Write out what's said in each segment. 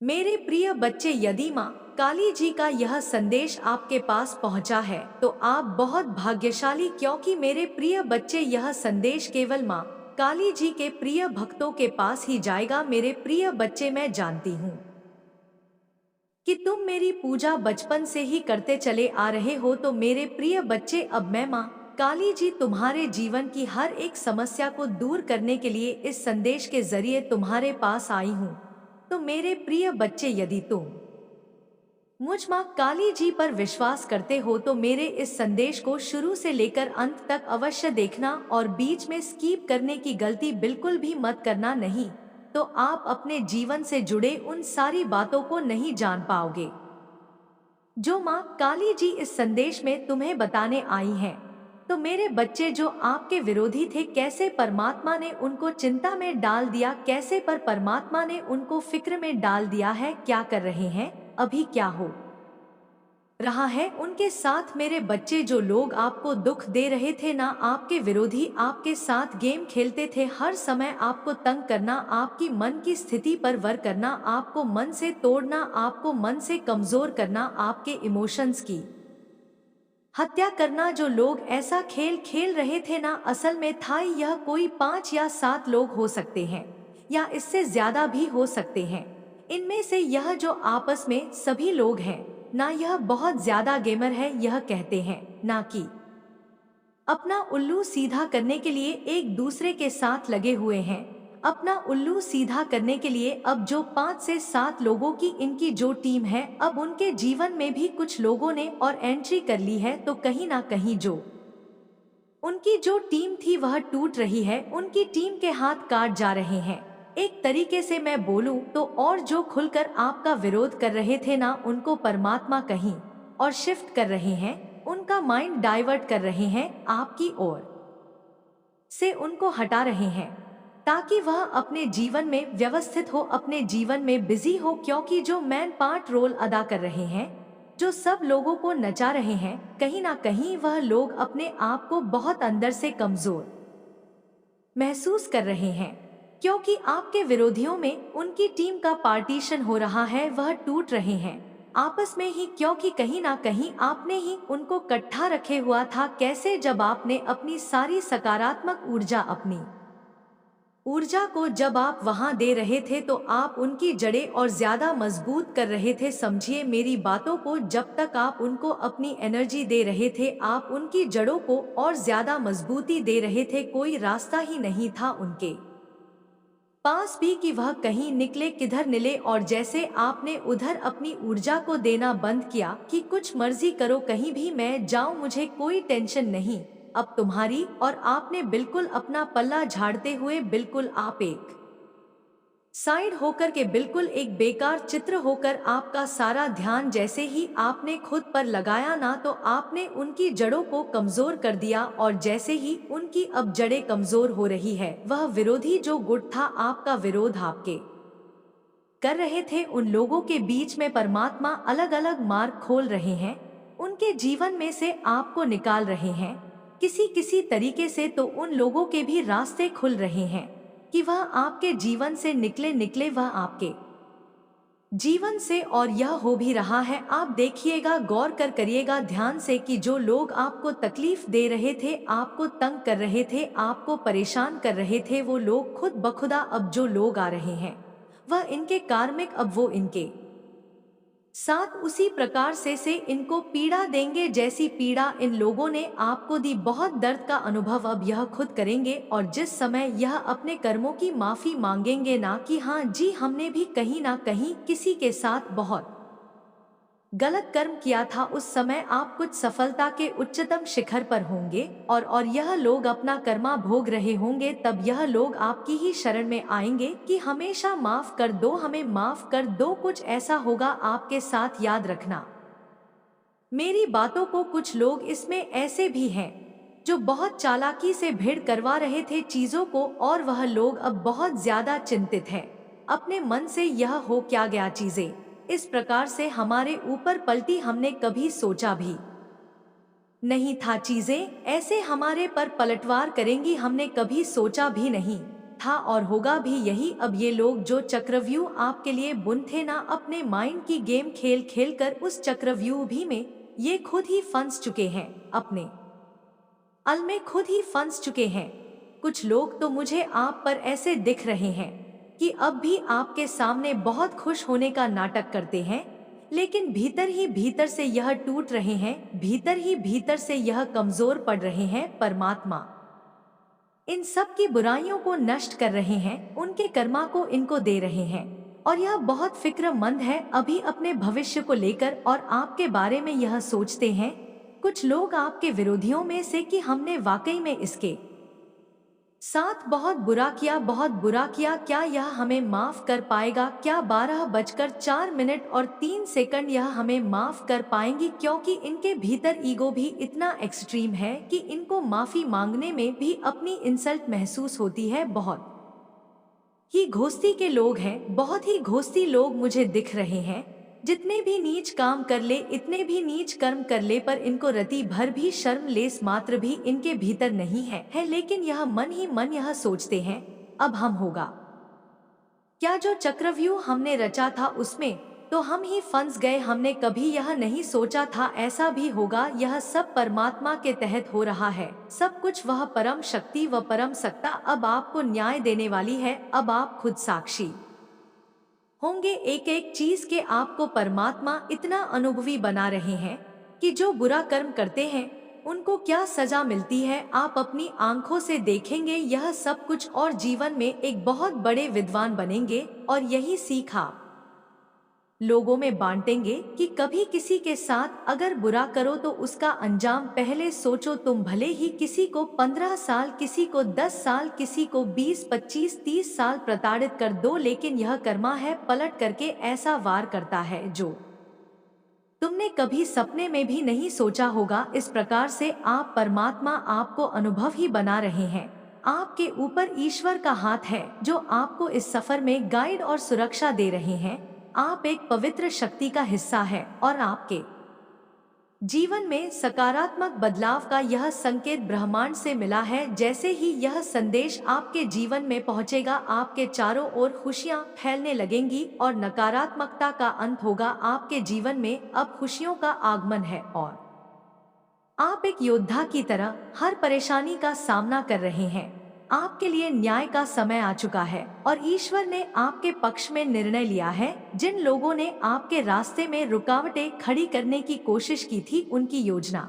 मेरे प्रिय बच्चे, यदि माँ काली जी का यह संदेश आपके पास पहुँचा है तो आप बहुत भाग्यशाली, क्योंकि मेरे प्रिय बच्चे, यह संदेश केवल माँ काली जी के प्रिय भक्तों के पास ही जाएगा। मेरे प्रिय बच्चे, मैं जानती हूँ कि तुम मेरी पूजा बचपन से ही करते चले आ रहे हो। तो मेरे प्रिय बच्चे, अब मैं माँ काली जी तुम्हारे जीवन की हर एक समस्या को दूर करने के लिए इस संदेश के जरिए तुम्हारे पास आई हूँ। तो मेरे प्रिय बच्चे, यदि तुम मुझ माँ काली जी पर विश्वास करते हो तो मेरे इस संदेश को शुरू से लेकर अंत तक अवश्य देखना, और बीच में स्किप करने की गलती बिल्कुल भी मत करना, नहीं तो आप अपने जीवन से जुड़े उन सारी बातों को नहीं जान पाओगे जो माँ काली जी इस संदेश में तुम्हें बताने आई हैं। तो मेरे बच्चे, जो आपके विरोधी थे, कैसे परमात्मा ने उनको चिंता में डाल दिया, कैसे पर परमात्मा ने उनको फिक्र में डाल दिया है, क्या कर रहे हैं, अभी क्या हो रहा है उनके साथ। मेरे बच्चे, जो लोग आपको दुख दे रहे थे ना, आपके विरोधी आपके साथ गेम खेलते थे, हर समय आपको तंग करना, आपकी मन की स्थिति पर वार करना, आपको मन से तोड़ना, आपको मन से कमजोर करना, आपके इमोशंस की हत्या करना, जो लोग ऐसा खेल खेल रहे थे ना, असल में था यह कोई 5 या 7 लोग हो सकते हैं, या इससे ज्यादा भी हो सकते हैं। इनमें से यह जो आपस में सभी लोग हैं ना, यह बहुत ज्यादा गेमर है, यह कहते हैं ना कि अपना उल्लू सीधा करने के लिए एक दूसरे के साथ लगे हुए हैं। अपना उल्लू सीधा करने के लिए अब जो 5 से 7 लोगों की इनकी जो टीम है, अब उनके जीवन में भी कुछ लोगों ने और एंट्री कर ली है। तो कहीं ना कहीं जो उनकी जो टीम थी वह टूट रही है, उनकी टीम के हाथ काट जा रहे हैं। एक तरीके से मैं बोलूं तो, और जो खुलकर आपका विरोध कर रहे थे ना, उनको परमात्मा कहीं और शिफ्ट कर रहे हैं, उनका माइंड डाइवर्ट कर रहे हैं, आपकी ओर से उनको हटा रहे हैं, ताकि वह अपने जीवन में व्यवस्थित हो, अपने जीवन में बिजी हो। क्योंकि जो मैन पार्ट रोल अदा कर रहे हैं, जो सब लोगों को नचा रहे हैं, कहीं ना कहीं वह लोग अपने आप को बहुत अंदर से कमजोर महसूस कर रहे हैं, क्योंकि आपके विरोधियों में उनकी टीम का पार्टीशन हो रहा है, वह टूट रहे हैं आपस में ही, क्योंकि कहीं ना कहीं आपने ही उनको इकट्ठा रखे हुआ था। कैसे, जब आपने अपनी सारी सकारात्मक ऊर्जा, अपनी ऊर्जा को जब आप वहां दे रहे थे, तो आप उनकी जड़ें और ज्यादा मजबूत कर रहे थे। समझिए मेरी बातों को, जब तक आप उनको अपनी एनर्जी दे रहे थे, आप उनकी जड़ों को और ज्यादा मजबूती दे रहे थे। कोई रास्ता ही नहीं था उनके पास भी कि वह कहीं निकले, किधर निले। और जैसे आपने उधर अपनी ऊर्जा को देना बंद किया कि कुछ मर्जी करो, कहीं भी मैं जाऊं, मुझे कोई टेंशन नहीं अब तुम्हारी, और आपने बिल्कुल अपना पल्ला झाड़ते हुए, बिल्कुल आप एक साइड होकर के, बिल्कुल एक बेकार चित्र होकर, आपका सारा ध्यान जैसे ही आपने खुद पर लगाया ना, तो आपने उनकी जड़ों को कमजोर कर दिया। और जैसे ही उनकी अब जड़ें कमजोर हो रही है, वह विरोधी जो गुट था, आपका विरोध आपके कर रहे थे, उन लोगों के बीच में परमात्मा अलग अलग मार्ग खोल रहे हैं, उनके जीवन में से आपको निकाल रहे हैं किसी किसी तरीके से। तो उन लोगों के भी रास्ते खुल रहे हैं कि वह आपके जीवन से निकले निकले, वह आपके जीवन से। और यह हो भी रहा है, आप देखिएगा, गौर कर करिएगा ध्यान से, कि जो लोग आपको तकलीफ दे रहे थे, आपको तंग कर रहे थे, आपको परेशान कर रहे थे, वो लोग खुद बखुदा अब जो लोग आ रहे हैं, वह इनके कार्मिक, अब वो इनके साथ उसी प्रकार से इनको पीड़ा देंगे, जैसी पीड़ा इन लोगों ने आपको दी। बहुत दर्द का अनुभव अब यह खुद करेंगे, और जिस समय यह अपने कर्मों की माफी मांगेंगे ना, कि हाँ जी, हमने भी कहीं ना कहीं किसी के साथ बहुत गलत कर्म किया था, उस समय आप कुछ सफलता के उच्चतम शिखर पर होंगे, और यह लोग अपना कर्मा भोग रहे होंगे। तब यह लोग आपकी ही शरण में आएंगे कि हमेशा माफ कर दो, हमें माफ कर दो। कुछ ऐसा होगा आपके साथ, याद रखना मेरी बातों को। कुछ लोग इसमें ऐसे भी हैं जो बहुत चालाकी से भिड़ करवा रहे थे चीजों को, और वह लोग अब बहुत ज्यादा चिंतित हैं अपने मन से, यह हो क्या गया, चीजें इस प्रकार से हमारे ऊपर पलटी, हमने कभी सोचा भी नहीं था चीजें ऐसे हमारे पर पलटवार करेंगी, हमने कभी सोचा भी नहीं था और होगा भी यही। अब ये लोग जो चक्रव्यूह आपके लिए बुनते ना, अपने माइंड की गेम खेल खेल कर उस चक्रव्यूह भी में ये खुद ही फंस चुके हैं, अपने अल में खुद ही फंस चुके हैं। कुछ लोग तो मुझे आप पर ऐसे दिख रहे हैं कि अब भी आपके सामने बहुत खुश होने का नाटक करते हैं, लेकिन भीतर ही भीतर से यह टूट रहे हैं, भीतर ही भीतर से यह कमजोर पड़ रहे हैं। परमात्मा इन सब की बुराइयों को नष्ट कर रहे हैं, उनके कर्मा को इनको दे रहे हैं। और यह बहुत फिक्रमंद है अभी अपने भविष्य को लेकर और आपके बारे में यह सोचते हैं कुछ लोग आपके विरोधियों में से कि हमने वाकई में इसके साथ बहुत बुरा किया, बहुत बुरा किया, क्या यह हमें माफ कर पाएगा? क्या 12:04 और 3 यह हमें माफ कर पाएंगी? क्योंकि इनके भीतर ईगो भी इतना एक्सट्रीम है कि इनको माफी मांगने में भी अपनी इंसल्ट महसूस होती है। बहुत ही घोस्ती के लोग हैं, बहुत ही घोस्ती लोग मुझे दिख रहे हैं। जितने भी नीच काम कर ले, इतने भी नीच कर्म कर ले, पर इनको रति भर भी शर्म लेस मात्र भी इनके भीतर नहीं है। लेकिन यह मन ही मन यह सोचते हैं अब हम होगा क्या? जो चक्रव्यूह हमने रचा था उसमें तो हम ही फंस गए। हमने कभी यह नहीं सोचा था ऐसा भी होगा। यह सब परमात्मा के तहत हो रहा है, सब कुछ वह परम शक्ति व परम सत्ता अब आपको न्याय देने वाली है। अब आप खुद साक्षी होंगे एक एक चीज के। आपको परमात्मा इतना अनुभवी बना रहे हैं कि जो बुरा कर्म करते हैं उनको क्या सजा मिलती है, आप अपनी आंखों से देखेंगे यह सब कुछ और जीवन में एक बहुत बड़े विद्वान बनेंगे। और यही सीख आप लोगों में बांटेंगे कि कभी किसी के साथ अगर बुरा करो तो उसका अंजाम पहले सोचो। तुम भले ही किसी को 15 साल, किसी को 10 साल, किसी को 20, 25, 30 साल प्रताड़ित कर दो, लेकिन यह कर्मा है पलट करके ऐसा वार करता है जो तुमने कभी सपने में भी नहीं सोचा होगा। इस प्रकार से आप परमात्मा आपको अनुभव ही बना रहे हैं। आपके ऊपर ईश्वर का हाथ है जो आपको इस सफर में गाइड और सुरक्षा दे रहे हैं। आप एक पवित्र शक्ति का हिस्सा है और आपके जीवन में सकारात्मक बदलाव का यह संकेत ब्रह्मांड से मिला है। जैसे ही यह संदेश आपके जीवन में पहुंचेगा, आपके चारों ओर खुशियां फैलने लगेंगी और नकारात्मकता का अंत होगा। आपके जीवन में अब खुशियों का आगमन है और आप एक योद्धा की तरह हर परेशानी का सामना कर रहे हैं। आपके लिए न्याय का समय आ चुका है और ईश्वर ने आपके पक्ष में निर्णय लिया है। जिन लोगों ने आपके रास्ते में रुकावटें खड़ी करने की कोशिश की थी, उनकी योजना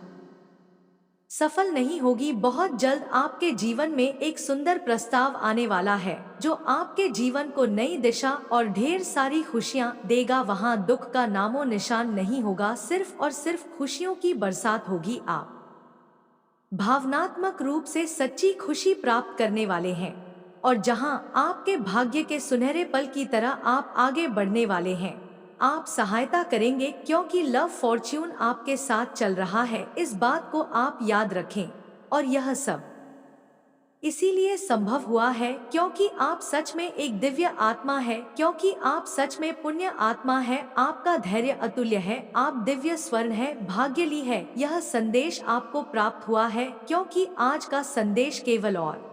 सफल नहीं होगी। बहुत जल्द आपके जीवन में एक सुंदर प्रस्ताव आने वाला है जो आपके जीवन को नई दिशा और ढेर सारी खुशियां देगा। वहां दुख का नामो निशान नहीं होगा, सिर्फ और सिर्फ खुशियों की बरसात होगी। आप भावनात्मक रूप से सच्ची खुशी प्राप्त करने वाले हैं और जहां आपके भाग्य के सुनहरे पल की तरह आप आगे बढ़ने वाले हैं। आप सहायता करेंगे क्योंकि लव फॉर्च्यून आपके साथ चल रहा है। इस बात को आप याद रखें। और यह सब इसीलिए संभव हुआ है क्योंकि आप सच में एक दिव्य आत्मा है, क्योंकि आप सच में पुण्य आत्मा है। आपका धैर्य अतुल्य है, आप दिव्य स्वर्ण है, भाग्यली है। यह संदेश आपको प्राप्त हुआ है क्योंकि आज का संदेश केवल और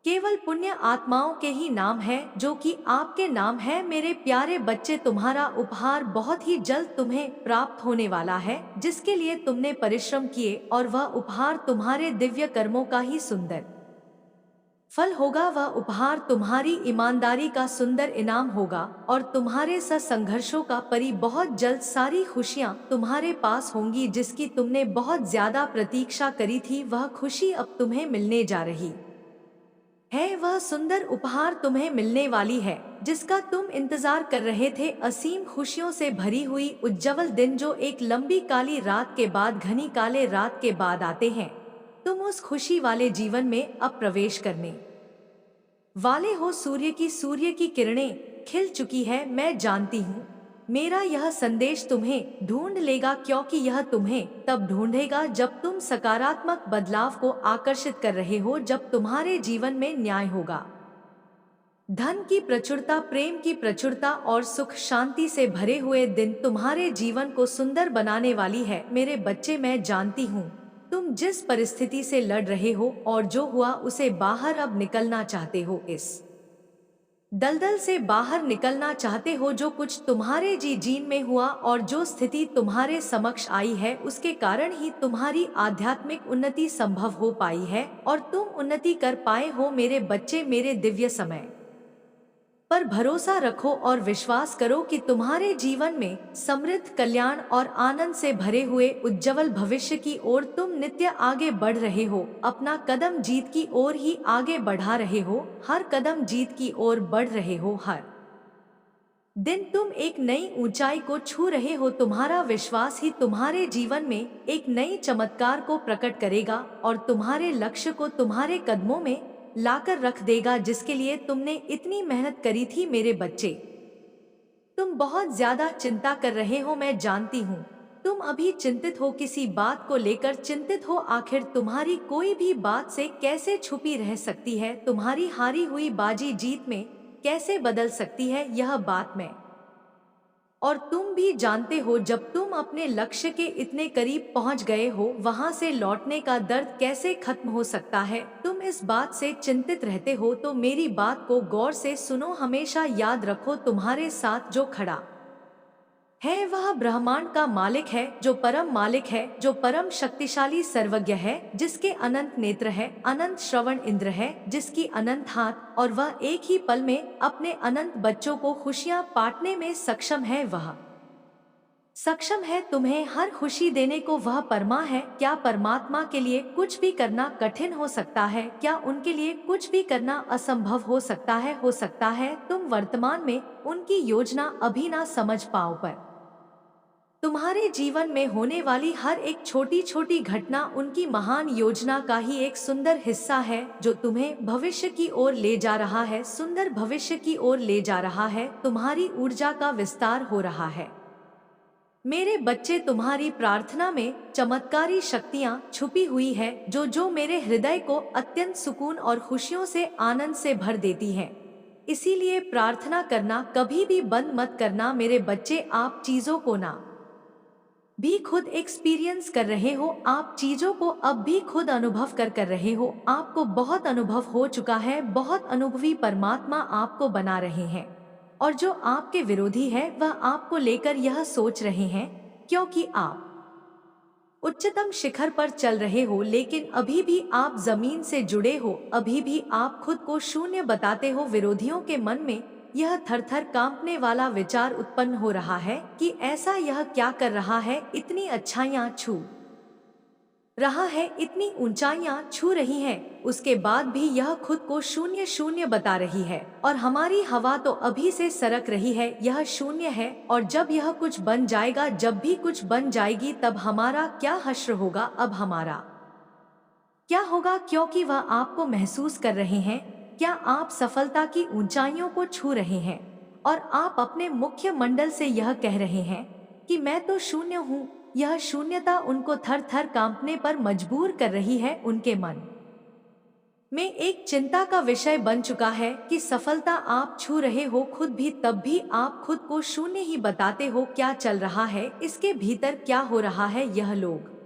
केवल पुण्य आत्माओं के ही नाम है जो कि आपके नाम है। मेरे प्यारे बच्चे, तुम्हारा उपहार बहुत ही जल्द तुम्हें प्राप्त होने वाला है, जिसके लिए तुमने परिश्रम किए, और वह उपहार तुम्हारे दिव्य कर्मों का ही सुंदर फल होगा। वह उपहार तुम्हारी ईमानदारी का सुंदर इनाम होगा और तुम्हारे संघर्षों का परी बहुत जल्द सारी खुशियां तुम्हारे पास होंगी जिसकी तुमने बहुत ज्यादा प्रतीक्षा करी थी। वह खुशी अब तुम्हें मिलने जा रही है, वह सुंदर उपहार तुम्हें मिलने वाली है जिसका तुम इंतजार कर रहे थे। असीम खुशियों से भरी हुई उज्जवल दिन जो एक लंबी काली रात के बाद, घनी काले रात के बाद आते हैं। तुम उस खुशी वाले जीवन में अब प्रवेश करने वाले हो। सूर्य की किरणें खिल चुकी है। मैं जानती हूँ मेरा यह संदेश तुम्हें ढूंढ लेगा, क्योंकि यह तुम्हें तब ढूंढेगा जब तुम सकारात्मक बदलाव को आकर्षित कर रहे हो, जब तुम्हारे जीवन में न्याय होगा। धन की प्रचुरता, प्रेम की प्रचुरता और सुख शांति से भरे हुए दिन तुम्हारे जीवन को सुंदर बनाने वाली है। मेरे बच्चे, मैं जानती हूँ तुम जिस परिस्थिति से लड़ रहे हो और जो हुआ उसे बाहर अब निकलना चाहते हो, इस दलदल से बाहर निकलना चाहते हो। जो कुछ तुम्हारे जीन में हुआ और जो स्थिति तुम्हारे समक्ष आई है, उसके कारण ही तुम्हारी आध्यात्मिक उन्नति संभव हो पाई है और तुम उन्नति कर पाए हो। मेरे बच्चे, मेरे दिव्य समय पर भरोसा रखो और विश्वास करो कि तुम्हारे जीवन में समृद्ध, कल्याण और आनंद से भरे हुए उज्जवल भविष्य की ओर तुम नित्य आगे बढ़ रहे हो। अपना कदम जीत की ओर ही आगे बढ़ा रहे हो, हर कदम जीत की ओर बढ़ रहे हो। हर दिन तुम एक नई ऊंचाई को छू रहे हो। तुम्हारा विश्वास ही तुम्हारे जीवन में एक नई चमत्कार को प्रकट करेगा और तुम्हारे लक्ष्य को तुम्हारे कदमों में लाकर रख देगा, जिसके लिए तुमने इतनी मेहनत करी थी। मेरे बच्चे, तुम बहुत ज्यादा चिंता कर रहे हो, मैं जानती हूँ। तुम अभी चिंतित हो, किसी बात को लेकर चिंतित हो। आखिर तुम्हारी कोई भी बात से कैसे छुपी रह सकती है? तुम्हारी हारी हुई बाजी जीत में कैसे बदल सकती है? यह बात मैं और तुम भी जानते हो। जब तुम अपने लक्ष्य के इतने करीब पहुंच गए हो, वहां से लौटने का दर्द कैसे खत्म हो सकता है? तुम इस बात से चिंतित रहते हो तो मेरी बात को गौर से सुनो। हमेशा याद रखो, तुम्हारे साथ जो खड़ा है वह ब्रह्मांड का मालिक है, जो परम मालिक है, जो परम शक्तिशाली सर्वज्ञ है, जिसके अनंत नेत्र है, अनंत श्रवण इंद्र है, जिसकी अनंत हाथ, और वह एक ही पल में अपने अनंत बच्चों को खुशियां बांटने में सक्षम है। वह सक्षम है तुम्हें हर खुशी देने को। वह परमा है। क्या परमात्मा के लिए कुछ भी करना कठिन हो सकता है? क्या उनके लिए कुछ भी करना असंभव हो सकता है? हो सकता है तुम वर्तमान में उनकी योजना अभी ना समझ पाओ, पर तुम्हारे जीवन में होने वाली हर एक छोटी छोटी घटना उनकी महान योजना का ही एक सुंदर हिस्सा है, जो तुम्हें भविष्य की ओर ले जा रहा है, सुंदर भविष्य की ओर ले जा रहा है। तुम्हारी ऊर्जा का विस्तार हो रहा है। मेरे बच्चे, तुम्हारी प्रार्थना में चमत्कारी शक्तियाँ छुपी हुई है, जो मेरे हृदय को अत्यंत सुकून और खुशियों से, आनंद से भर देती है। इसीलिए प्रार्थना करना कभी भी बंद मत करना। मेरे बच्चे, आप चीजों को ना भी खुद एक्सपीरियंस कर रहे हो, आप चीजों को अब भी खुद अनुभव कर रहे हो। आपको बहुत अनुभव हो चुका है। बहुत अनुभवी परमात्मा आपको बना रहे हैं, और जो आपके विरोधी है वह आपको लेकर यह सोच रहे हैं, क्योंकि आप उच्चतम शिखर पर चल रहे हो, लेकिन अभी भी आप जमीन से जुड़े हो। अभी भी आप खुद को शून्य बताते हो। विरोधियों के मन में यह थरथर कांपने वाला विचार उत्पन्न हो रहा है कि ऐसा यह क्या कर रहा है? इतनी अच्छाइयां छू रहा है, इतनी ऊंचाइयां छू रही हैं, उसके बाद भी यह खुद को शून्य शून्य बता रही है। और हमारी हवा तो अभी से सरक रही है, यह शून्य है। और जब यह कुछ बन जाएगा, जब भी कुछ बन जाएगी, तब हमारा क्या हश्र होगा? अब हमारा क्या होगा? क्योंकि वह आपको महसूस कर रहे हैं। क्या आप सफलता की ऊंचाइयों को छू रहे हैं और आप अपने मुख्य मंडल से यह कह रहे हैं कि मैं तो शून्य हूँ? यह शून्यता उनको थर थर कांपने पर मजबूर कर रही है। उनके मन में एक चिंता का विषय बन चुका है कि सफलता आप छू रहे हो खुद भी, तब भी आप खुद को शून्य ही बताते हो। क्या चल रहा है? इसके भीतर क्या हो रहा है? यह लोग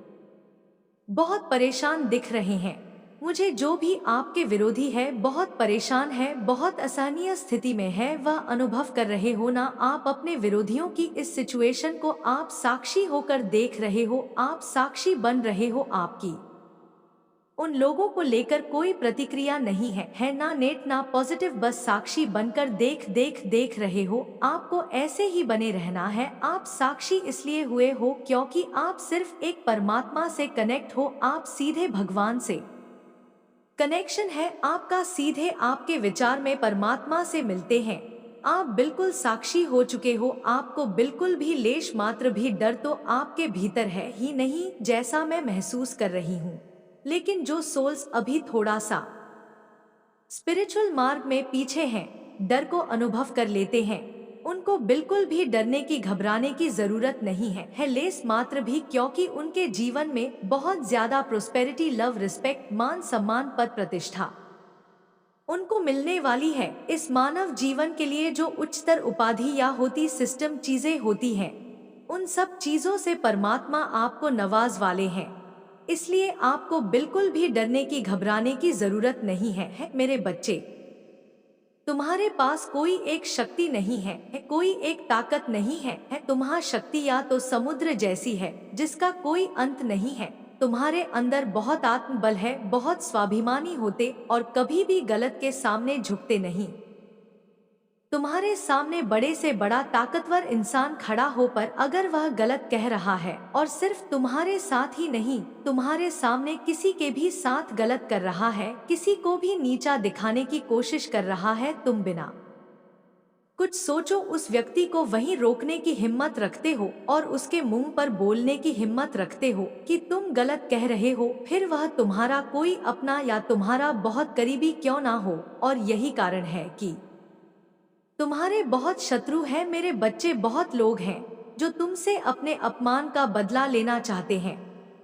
बहुत परेशान दिख रहे हैं मुझे। जो भी आपके विरोधी है बहुत परेशान है, बहुत असहनीय स्थिति में है। वह अनुभव कर रहे हो ना आप अपने विरोधियों की इस सिचुएशन को? आप साक्षी होकर देख रहे हो, आप साक्षी बन रहे हो। आपकी उन लोगों को लेकर कोई प्रतिक्रिया नहीं है ना नेट ना पॉजिटिव, बस साक्षी बनकर देख रहे हो। आपको ऐसे ही बने रहना है। आप साक्षी इसलिए हुए हो क्योंकि आप सिर्फ एक परमात्मा से कनेक्ट हो। आप सीधे भगवान से कनेक्शन है आपका, सीधे आपके विचार में परमात्मा से मिलते हैं। आप बिल्कुल साक्षी हो चुके हो। आपको बिल्कुल भी लेश मात्र भी डर तो आपके भीतर है ही नहीं, जैसा मैं महसूस कर रही हूँ। लेकिन जो सोल्स अभी थोड़ा सा स्पिरिचुअल मार्ग में पीछे हैं, डर को अनुभव कर लेते हैं, उनको बिल्कुल भी डरने की, घबराने की जरूरत नहीं है लेस मात्र भी, क्योंकि उनके जीवन में बहुत ज्यादा प्रोस्पेरिटी, लव, रिस्पेक्ट, मान सम्मान, पद, प्रतिष्ठा उनको मिलने वाली है। इस मानव जीवन के लिए जो उच्चतर उपाधि या होती सिस्टम चीजें होती हैं, उन सब चीजों से परमात्मा आपको नवाज वाले हैं। इसलिए आपको बिल्कुल भी डरने की घबराने की जरूरत नहीं है मेरे बच्चे। तुम्हारे पास कोई एक शक्ति नहीं है, कोई एक ताकत नहीं है तुम्हारी शक्ति या तो समुद्र जैसी है जिसका कोई अंत नहीं है। तुम्हारे अंदर बहुत आत्मबल है, बहुत स्वाभिमानी होते और कभी भी गलत के सामने झुकते नहीं। तुम्हारे सामने बड़े से बड़ा ताकतवर इंसान खड़ा हो पर अगर वह गलत कह रहा है और सिर्फ तुम्हारे साथ ही नहीं, तुम्हारे सामने किसी के भी साथ गलत कर रहा है, किसी को भी नीचा दिखाने की कोशिश कर रहा है, तुम बिना कुछ सोचो उस व्यक्ति को वहीं रोकने की हिम्मत रखते हो और उसके मुंह पर बोलने की हिम्मत रखते हो कि तुम गलत कह रहे हो, फिर वह तुम्हारा कोई अपना या तुम्हारा बहुत करीबी क्यों ना हो। और यही कारण है कि तुम्हारे बहुत शत्रु हैं मेरे बच्चे, बहुत लोग हैं जो तुमसे अपने अपमान का बदला लेना चाहते हैं।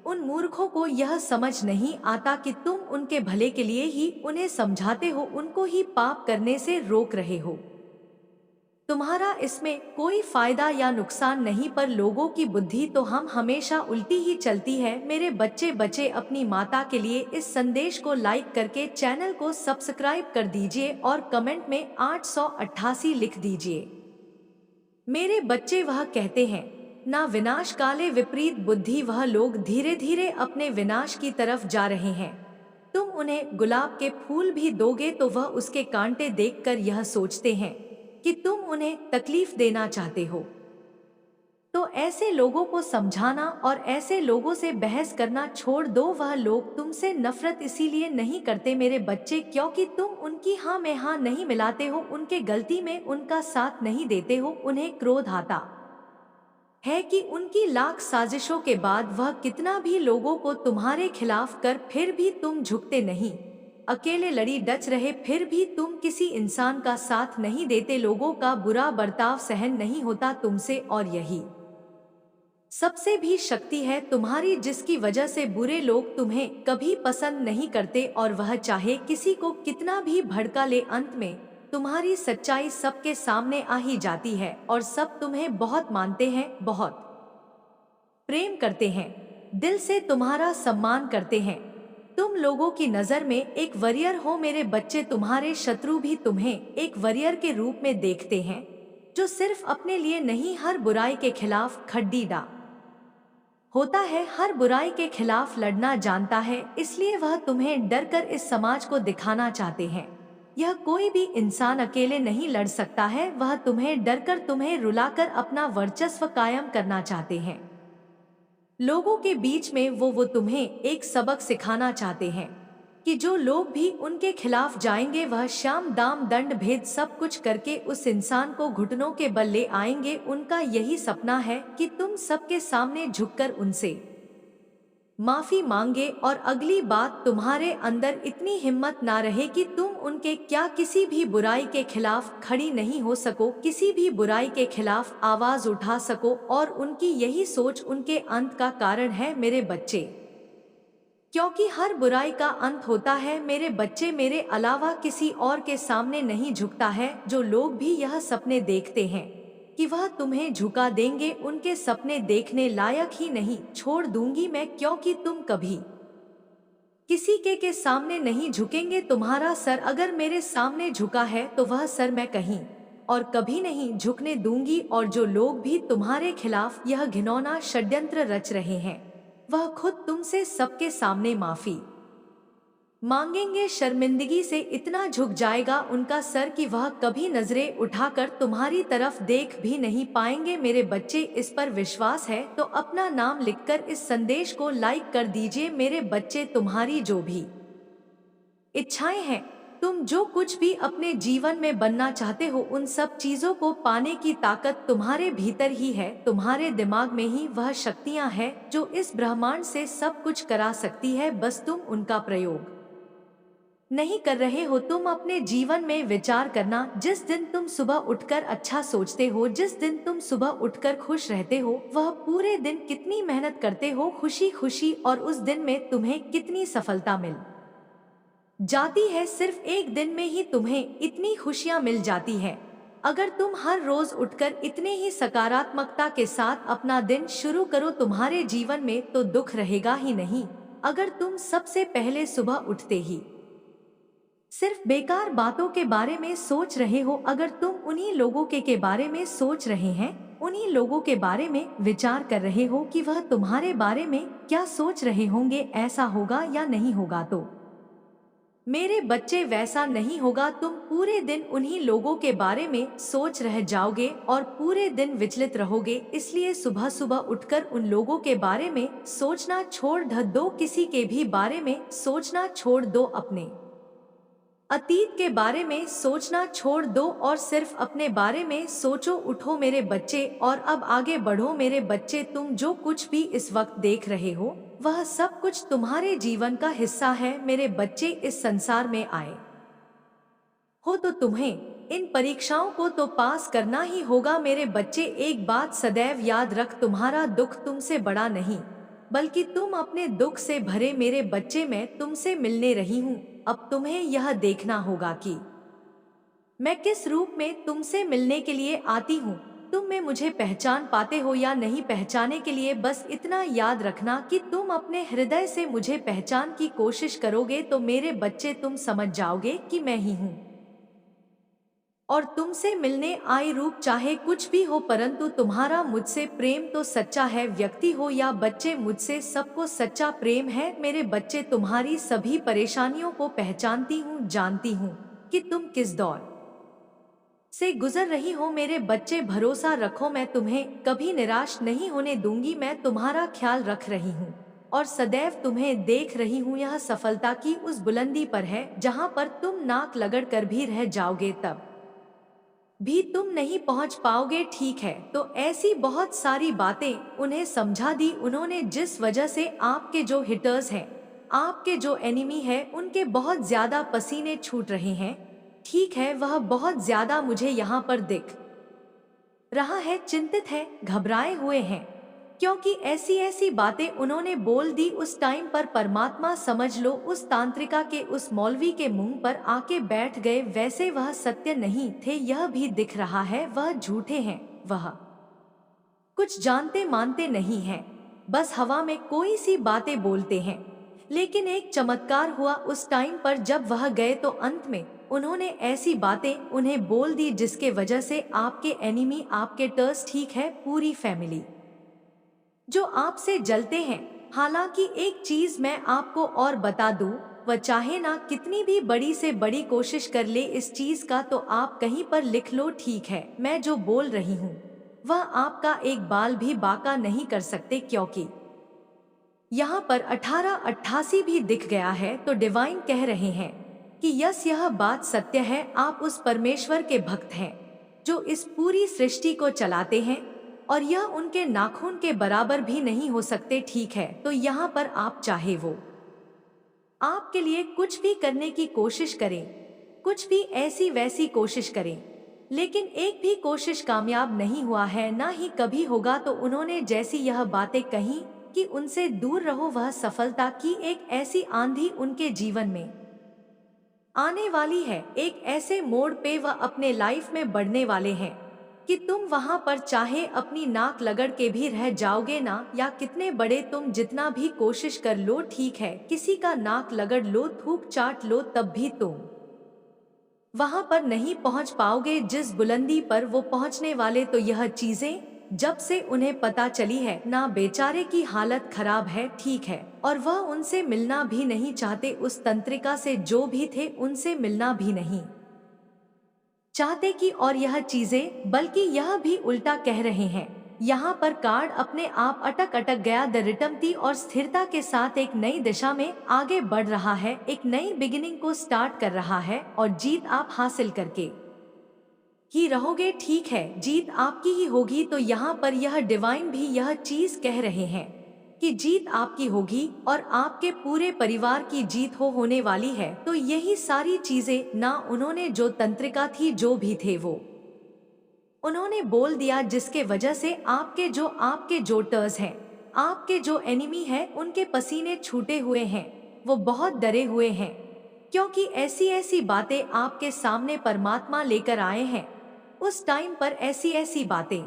उन मूर्खों को यह समझ नहीं आता कि तुम उनके भले के लिए ही उन्हें समझाते हो, उनको ही पाप करने से रोक रहे हो। तुम्हारा इसमें कोई फायदा या नुकसान नहीं, पर लोगों की बुद्धि तो हम हमेशा उल्टी ही चलती है मेरे बच्चे। बचे अपनी माता के लिए इस संदेश को लाइक करके चैनल को सब्सक्राइब कर दीजिए और कमेंट में 888 लिख दीजिए। मेरे बच्चे वह कहते हैं ना विनाश काले विपरीत बुद्धि, वह लोग धीरे धीरे अपने विनाश की तरफ जा रहे हैं। तुम उन्हें गुलाब के फूल भी दोगे तो वह उसके कांटे देखकर यह सोचते हैं कि तुम उन्हें तकलीफ देना चाहते हो। तो ऐसे लोगों को समझाना और ऐसे लोगों से बहस करना छोड़ दो। वह लोग तुमसे नफरत इसीलिए नहीं करते मेरे बच्चे क्योंकि तुम उनकी हाँ में हाँ नहीं मिलाते हो, उनके गलती में उनका साथ नहीं देते हो। उन्हें क्रोध आता है कि उनकी लाख साजिशों के बाद वह कितना भी लोगों को तुम्हारे खिलाफ कर फिर भी तुम झुकते नहीं, अकेले लड़ी डच रहे फिर भी तुम किसी इंसान का साथ नहीं देते। लोगों का बुरा बर्ताव सहन नहीं होता तुमसे और यही सबसे भी शक्ति है तुम्हारी जिसकी वजह से बुरे लोग तुम्हें कभी पसंद नहीं करते और वह चाहे किसी को कितना भी भड़का ले, अंत में तुम्हारी सच्चाई सबके सामने आ ही जाती है और सब तुम्हें बहुत मानते हैं, बहुत प्रेम करते हैं, दिल से तुम्हारा सम्मान करते हैं। तुम लोगों की नजर में एक वॉरियर हो मेरे बच्चे, तुम्हारे शत्रु भी तुम्हें एक वॉरियर के रूप में देखते हैं जो सिर्फ अपने लिए नहीं हर बुराई के खिलाफ खड़ीदा होता है, हर बुराई के खिलाफ लड़ना जानता है। इसलिए वह तुम्हें डरकर इस समाज को दिखाना चाहते हैं यह कोई भी इंसान अकेले नहीं लड़ सकता है। वह तुम्हें डरकर तुम्हें रुलाकर अपना वर्चस्व कायम करना चाहते हैं। लोगों के बीच में वो तुम्हें एक सबक सिखाना चाहते हैं कि जो लोग भी उनके खिलाफ जाएंगे वह शाम दाम दंड भेद सब कुछ करके उस इंसान को घुटनों के बल ले आएंगे। उनका यही सपना है कि तुम सबके सामने झुककर उनसे माफी मांगे और अगली बात तुम्हारे अंदर इतनी हिम्मत ना रहे कि तुम उनके क्या किसी भी बुराई के खिलाफ खड़ी नहीं हो सको, किसी भी बुराई के खिलाफ आवाज उठा सको। और उनकी यही सोच उनके अंत का कारण है मेरे बच्चे, क्योंकि हर बुराई का अंत होता है मेरे बच्चे। मेरे अलावा किसी और के सामने नहीं झुकता है। जो लोग भी यह सपने देखते हैं कि वह तुम्हें झुका देंगे, उनके सपने देखने लायक ही नहीं छोड़ दूंगी मैं, क्योंकि तुम कभी किसी के सामने नहीं झुकेंगे। तुम्हारा सर अगर मेरे सामने झुका है तो वह सर मैं कहीं और कभी नहीं झुकने दूंगी। और जो लोग भी तुम्हारे खिलाफ यह घिनौना षड्यंत्र रच रहे हैं वह खुद तुमसे सबके सामने माफी मांगेंगे, शर्मिंदगी से इतना झुक जाएगा उनका सर कि वह कभी नजरें उठाकर तुम्हारी तरफ देख भी नहीं पाएंगे। मेरे बच्चे इस पर विश्वास है तो अपना नाम लिखकर इस संदेश को लाइक कर दीजिए। मेरे बच्चे तुम्हारी जो भी इच्छाएं हैं, तुम जो कुछ भी अपने जीवन में बनना चाहते हो, उन सब चीजों को पाने की ताकत तुम्हारे भीतर ही है। तुम्हारे दिमाग में ही वह शक्तियां हैं जो इस ब्रह्मांड से सब कुछ करा सकती है, बस तुम उनका प्रयोग नहीं कर रहे हो। तुम अपने जीवन में विचार करना, जिस दिन तुम सुबह उठकर अच्छा सोचते हो, जिस दिन तुम सुबह उठकर खुश रहते हो, वह पूरे दिन कितनी मेहनत करते हो खुशी खुशी और उस दिन में तुम्हें कितनी सफलता मिल जाती है। सिर्फ एक दिन में ही तुम्हें इतनी खुशियां मिल जाती है। अगर तुम हर रोज उठकर इतने ही सकारात्मकता के साथ अपना दिन शुरू करो तुम्हारे जीवन में, तो दुख रहेगा ही नहीं, अगर तुम सबसे पहले सुबह उठते ही सिर्फ बेकार बातों के बारे में सोच रहे हो, अगर तुम उन्हीं लोगों के बारे में सोच रहे हैं, उन्हीं लोगों के बारे में विचार कर रहे हो कि वह तुम्हारे बारे में क्या सोच रहे होंगे, ऐसा होगा या नहीं होगा, तो मेरे बच्चे वैसा नहीं होगा। तुम पूरे दिन उन्हीं लोगों के बारे में सोच रह जाओगे और पूरे दिन विचलित रहोगे। इसलिए सुबह सुबह उठकर उन लोगों के बारे में सोचना छोड़ दो, किसी के भी बारे में सोचना छोड़ दो, अपने अतीत के बारे में सोचना छोड़ दो और सिर्फ अपने बारे में सोचो। उठो मेरे बच्चे और अब आगे बढ़ो मेरे बच्चे। तुम जो कुछ भी इस वक्त देख रहे हो वह सब कुछ तुम्हारे जीवन का हिस्सा है मेरे बच्चे। इस संसार में आए हो तो तुम्हें इन परीक्षाओं को तो पास करना ही होगा मेरे बच्चे। एक बात सदैव याद रख, तुम्हारा दुख तुमसे बड़ा नहीं बल्कि तुम अपने दुख से भरे मेरे बच्चे। मैं तुमसे मिलने रही हूँ, अब तुम्हें यह देखना होगा कि मैं किस रूप में तुमसे मिलने के लिए आती हूँ। तुम में मुझे पहचान पाते हो या नहीं, पहचाने के लिए बस इतना याद रखना कि तुम अपने हृदय से मुझे पहचान की कोशिश करोगे तो मेरे बच्चे तुम समझ जाओगे कि मैं ही हूँ और तुमसे मिलने आई रूप चाहे कुछ भी हो, परंतु तुम्हारा मुझसे प्रेम तो सच्चा है। व्यक्ति हो या बच्चे, मुझसे सबको सच्चा प्रेम है मेरे बच्चे। तुम्हारी सभी परेशानियों को पहचानती हूँ, जानती हूँ कि तुम किस दौर से गुजर रही हो मेरे बच्चे। भरोसा रखो, मैं तुम्हें कभी निराश नहीं होने दूंगी। मैं तुम्हारा ख्याल रख रही हूँ और सदैव तुम्हें देख रही हूँ। यह सफलता की उस बुलंदी पर है जहाँ पर तुम नाक लगड़ कर भी रह जाओगे तब भी तुम नहीं पहुंच पाओगे, ठीक है। तो ऐसी बहुत सारी बातें उन्हें समझा दी उन्होंने, जिस वजह से आपके जो हिटर्स हैं, आपके जो एनिमी है, उनके बहुत ज्यादा पसीने छूट रहे हैं। ठीक है, वह बहुत ज्यादा मुझे यहाँ पर दिख रहा है, चिंतित है, घबराए हुए हैं, क्योंकि ऐसी ऐसी बातें उन्होंने बोल दी उस टाइम पर। परमात्मा समझ लो उस तांत्रिका के, उस मौलवी के मुंह पर आके बैठ गए। वैसे वह सत्य नहीं थे, यह भी दिख रहा है, वह झूठे हैं, वह कुछ जानते मानते नहीं हैं, बस हवा में कोई सी बातें बोलते हैं। लेकिन एक चमत्कार हुआ उस टाइम पर जब वह गए तो अंत में उन्होंने ऐसी बातें उन्हें बोल दी जिसके वजह से आपके एनिमी, आपके टर्स, ठीक है, पूरी फैमिली जो आपसे जलते हैं। हालांकि एक चीज मैं आपको और बता दूं, वह चाहे ना कितनी भी बड़ी से बड़ी कोशिश कर ले इस चीज का, तो आप कहीं पर लिख लो, ठीक है। मैं जो बोल रही हूँ वह आपका एक बाल भी बाका नहीं कर सकते, क्योंकि यहाँ पर 1888 भी दिख गया है। तो डिवाइन कह रहे हैं कि यस, यह बात सत्य है। आप उस परमेश्वर के भक्त हैं जो इस पूरी सृष्टि को चलाते हैं और यह उनके नाखून के बराबर भी नहीं हो सकते, ठीक है। तो यहाँ पर आप चाहे वो आपके लिए कुछ भी करने की कोशिश करें, कुछ भी ऐसी वैसी कोशिश करें, लेकिन एक भी कोशिश कामयाब नहीं हुआ है, ना ही कभी होगा। तो उन्होंने जैसी यह बातें कही कि उनसे दूर रहो, वह सफलता की एक ऐसी आंधी उनके जीवन में आने वाली है, एक ऐसे मोड़ पे वह अपने लाइफ में बढ़ने वाले हैं कि तुम वहां पर चाहे अपनी नाक लगड़ के भी रह जाओगे ना, या कितने बड़े तुम जितना भी कोशिश कर लो, ठीक है, किसी का नाक लगड़ लो, थूक चाट लो, तब भी तुम वहां पर नहीं पहुंच पाओगे जिस बुलंदी पर वो पहुंचने वाले। तो यह चीजें जब से उन्हें पता चली है ना, बेचारे की हालत खराब है, ठीक है, और वह उनसे मिलना भी नहीं चाहते, उस तंत्रिका से जो भी थे उनसे मिलना भी नहीं चाहते कि, और यह चीजें बल्कि यह भी उल्टा कह रहे हैं। यहाँ पर कार्ड अपने आप अटक गया। द रिटमती और स्थिरता के साथ एक नई दिशा में आगे बढ़ रहा है, एक नई बिगिनिंग को स्टार्ट कर रहा है और जीत आप हासिल करके ही रहोगे, ठीक है, जीत आपकी ही होगी। तो यहाँ पर यह डिवाइन भी यह चीज कह रहे हैं कि जीत आपकी होगी और आपके पूरे परिवार की जीत होने वाली है। तो यही सारी चीजें ना उन्होंने जो तंत्रिका थी, जो भी थे, वो उन्होंने बोल दिया, जिसके वजह से आपके जो टर्स हैं, आपके जो एनिमी है, उनके पसीने छूटे हुए हैं, वो बहुत डरे हुए हैं, क्योंकि ऐसी ऐसी बातें आपके सामने परमात्मा लेकर आए हैं। उस टाइम पर ऐसी ऐसी बातें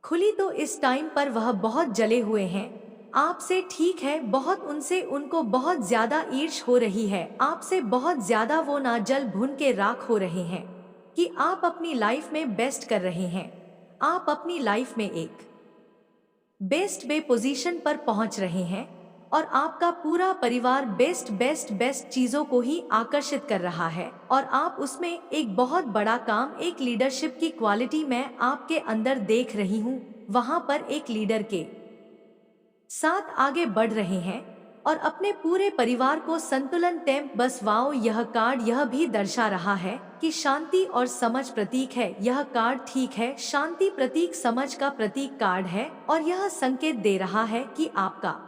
खुली तो इस टाइम पर वह बहुत जले हुए हैं। आपसे, ठीक है, बहुत उनसे उनको बहुत ज्यादा ईर्ष्या हो रही है आपसे, बहुत ज्यादा वो ना जल भुन के राख हो रहे हैं कि आप अपनी लाइफ में बेस्ट कर रहे हैं, आप अपनी लाइफ में एक बेस्ट बे पोजीशन पर पहुंच रहे हैं और आपका पूरा परिवार बेस्ट बेस्ट बेस्ट चीजों को ही आकर्षित कर रहा है और आप उसमें एक बहुत बड़ा काम, एक लीडरशिप की क्वालिटी मैं आपके अंदर देख रही हूँ। वहां पर एक लीडर के साथ आगे बढ़ रहे हैं और अपने पूरे परिवार को संतुलन टेम बस वाओ। यह कार्ड यह भी दर्शा रहा है कि शांति और समझ प्रतीक है। यह कार्ड, ठीक है, शांति प्रतीक, समझ का प्रतीक कार्ड है और यह संकेत दे रहा है कि आपका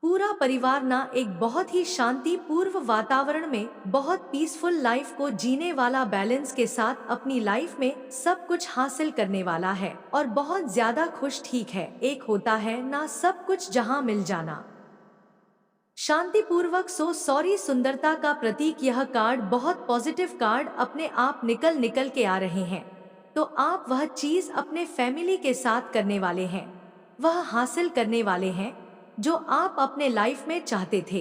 पूरा परिवार ना एक बहुत ही शांति पूर्व वातावरण में बहुत पीसफुल लाइफ को जीने वाला, बैलेंस के साथ अपनी लाइफ में सब कुछ हासिल करने वाला है और बहुत ज्यादा खुश, ठीक है, एक होता है ना सब कुछ जहां मिल जाना शांतिपूर्वक, सॉरी, सुंदरता का प्रतीक। यह कार्ड बहुत पॉजिटिव कार्ड, अपने आप निकल निकल के आ रहे हैं तो आप वह चीज अपने फैमिली के साथ करने वाले हैं, वह हासिल करने वाले हैं जो आप अपने लाइफ में चाहते थे,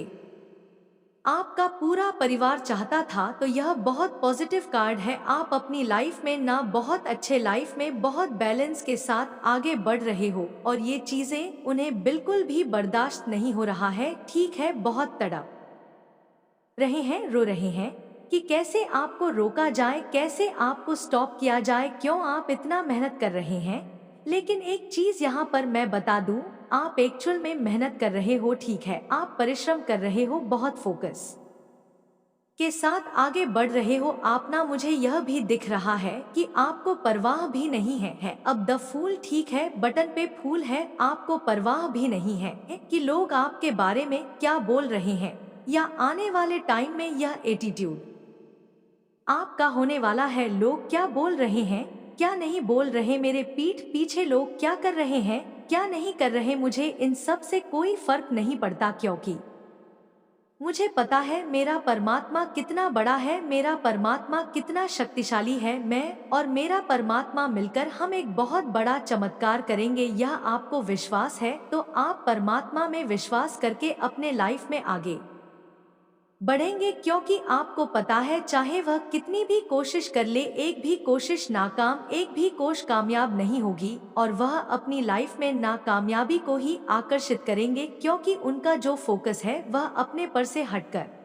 आपका पूरा परिवार चाहता था। तो यह बहुत पॉजिटिव कार्ड है। आप अपनी लाइफ में ना बहुत अच्छे लाइफ में बहुत बैलेंस के साथ आगे बढ़ रहे हो और ये चीजें उन्हें बिल्कुल भी बर्दाश्त नहीं हो रहा है, ठीक है, बहुत तड़प रहे हैं, रो रहे हैं कि कैसे आपको रोका जाए, कैसे आपको स्टॉप किया जाए, क्यों आप इतना मेहनत कर रहे हैं। लेकिन एक चीज यहाँ पर मैं बता दूं, आप एक्चुअल में मेहनत कर रहे हो, ठीक है, आप परिश्रम कर रहे हो, बहुत फोकस के साथ आगे बढ़ रहे हो आप ना। मुझे यह भी दिख रहा है कि आपको परवाह भी नहीं है अब द फूल, ठीक है, बटन पे फूल है, आपको परवाह भी नहीं है कि लोग आपके बारे में क्या बोल रहे हैं या आने वाले टाइम में यह एटीट्यूड आपका होने वाला है। लोग क्या बोल रहे हैं, क्या नहीं बोल रहे, मेरे पीठ पीछे लोग क्या कर रहे हैं, क्या नहीं कर रहे, मुझे इन सब से कोई फर्क नहीं पड़ता, क्योंकि मुझे पता है मेरा परमात्मा कितना बड़ा है, मेरा परमात्मा कितना शक्तिशाली है। मैं और मेरा परमात्मा मिलकर हम एक बहुत बड़ा चमत्कार करेंगे। यह आपको विश्वास है तो आप परमात्मा में विश्वास करके अपने लाइफ में आगे बढ़ेंगे, क्योंकि आपको पता है चाहे वह कितनी भी कोशिश कर ले, एक भी कोशिश नाकाम, एक भी कोशिश कामयाब नहीं होगी और वह अपनी लाइफ में नाकामयाबी को ही आकर्षित करेंगे, क्योंकि उनका जो फोकस है वह अपने पर से हटकर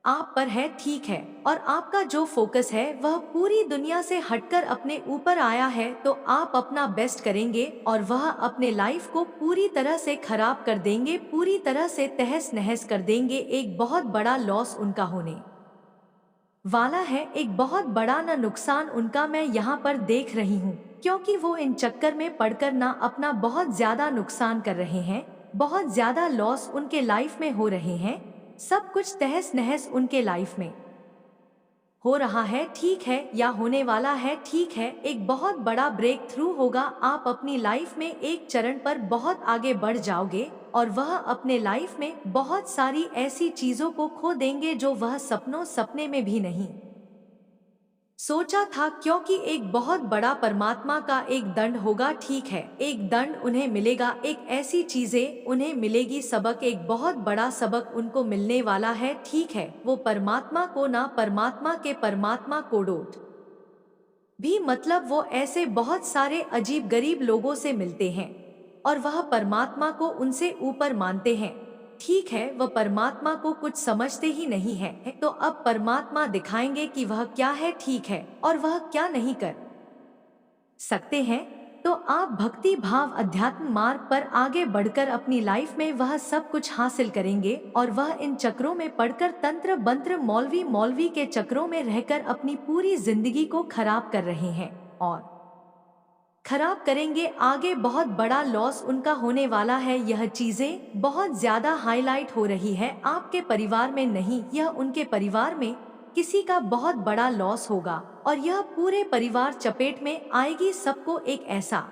आप पर है, ठीक है, और आपका जो फोकस है वह पूरी दुनिया से हटकर अपने ऊपर आया है। तो आप अपना बेस्ट करेंगे और वह अपने लाइफ को पूरी तरह से खराब कर देंगे, पूरी तरह से तहस नहस कर देंगे। एक बहुत बड़ा लॉस उनका होने वाला है, एक बहुत बड़ा ना नुकसान उनका मैं यहाँ पर देख रही हूँ, क्योंकि वो इन चक्कर में पड़कर ना अपना बहुत ज्यादा नुकसान कर रहे हैं, बहुत ज्यादा लॉस उनके लाइफ में हो रहे हैं, सब कुछ तहस नहस उनके लाइफ में हो रहा है, ठीक है, या होने वाला है, ठीक है। एक बहुत बड़ा ब्रेक थ्रू होगा, आप अपनी लाइफ में एक चरण पर बहुत आगे बढ़ जाओगे और वह अपने लाइफ में बहुत सारी ऐसी चीजों को खो देंगे जो वह सपने में भी नहीं सोचा था, क्योंकि एक बहुत बड़ा परमात्मा का एक दंड होगा, ठीक है, एक दंड उन्हें मिलेगा, एक ऐसी चीजें उन्हें मिलेगी, सबक, एक बहुत बड़ा सबक उनको मिलने वाला है, ठीक है। वो परमात्मा को ना, परमात्मा के परमात्मा को डोट भी, मतलब वो ऐसे बहुत सारे अजीब गरीब लोगों से मिलते हैं और वह परमात्मा को उनसे ऊपर मानते हैं, ठीक है, वह परमात्मा को कुछ समझते ही नहीं है। तो अब परमात्मा दिखाएंगे कि वह क्या है, ठीक है, और वह क्या नहीं कर सकते हैं। तो आप भक्ति भाव अध्यात्म मार्ग पर आगे बढ़कर अपनी लाइफ में वह सब कुछ हासिल करेंगे और वह इन चक्रों में पड़कर तंत्र बंत्र मौलवी के चक्रों में रहकर अपनी पूरी जिंदगी को खराब कर रहे हैं और खराब करेंगे आगे। बहुत बड़ा लॉस उनका होने वाला है। यह चीजें बहुत ज्यादा हाईलाइट हो रही है, आपके परिवार में नहीं, यह उनके परिवार में किसी का बहुत बड़ा लॉस होगा और यह पूरे परिवार चपेट में आएगी। सबको एक ऐसा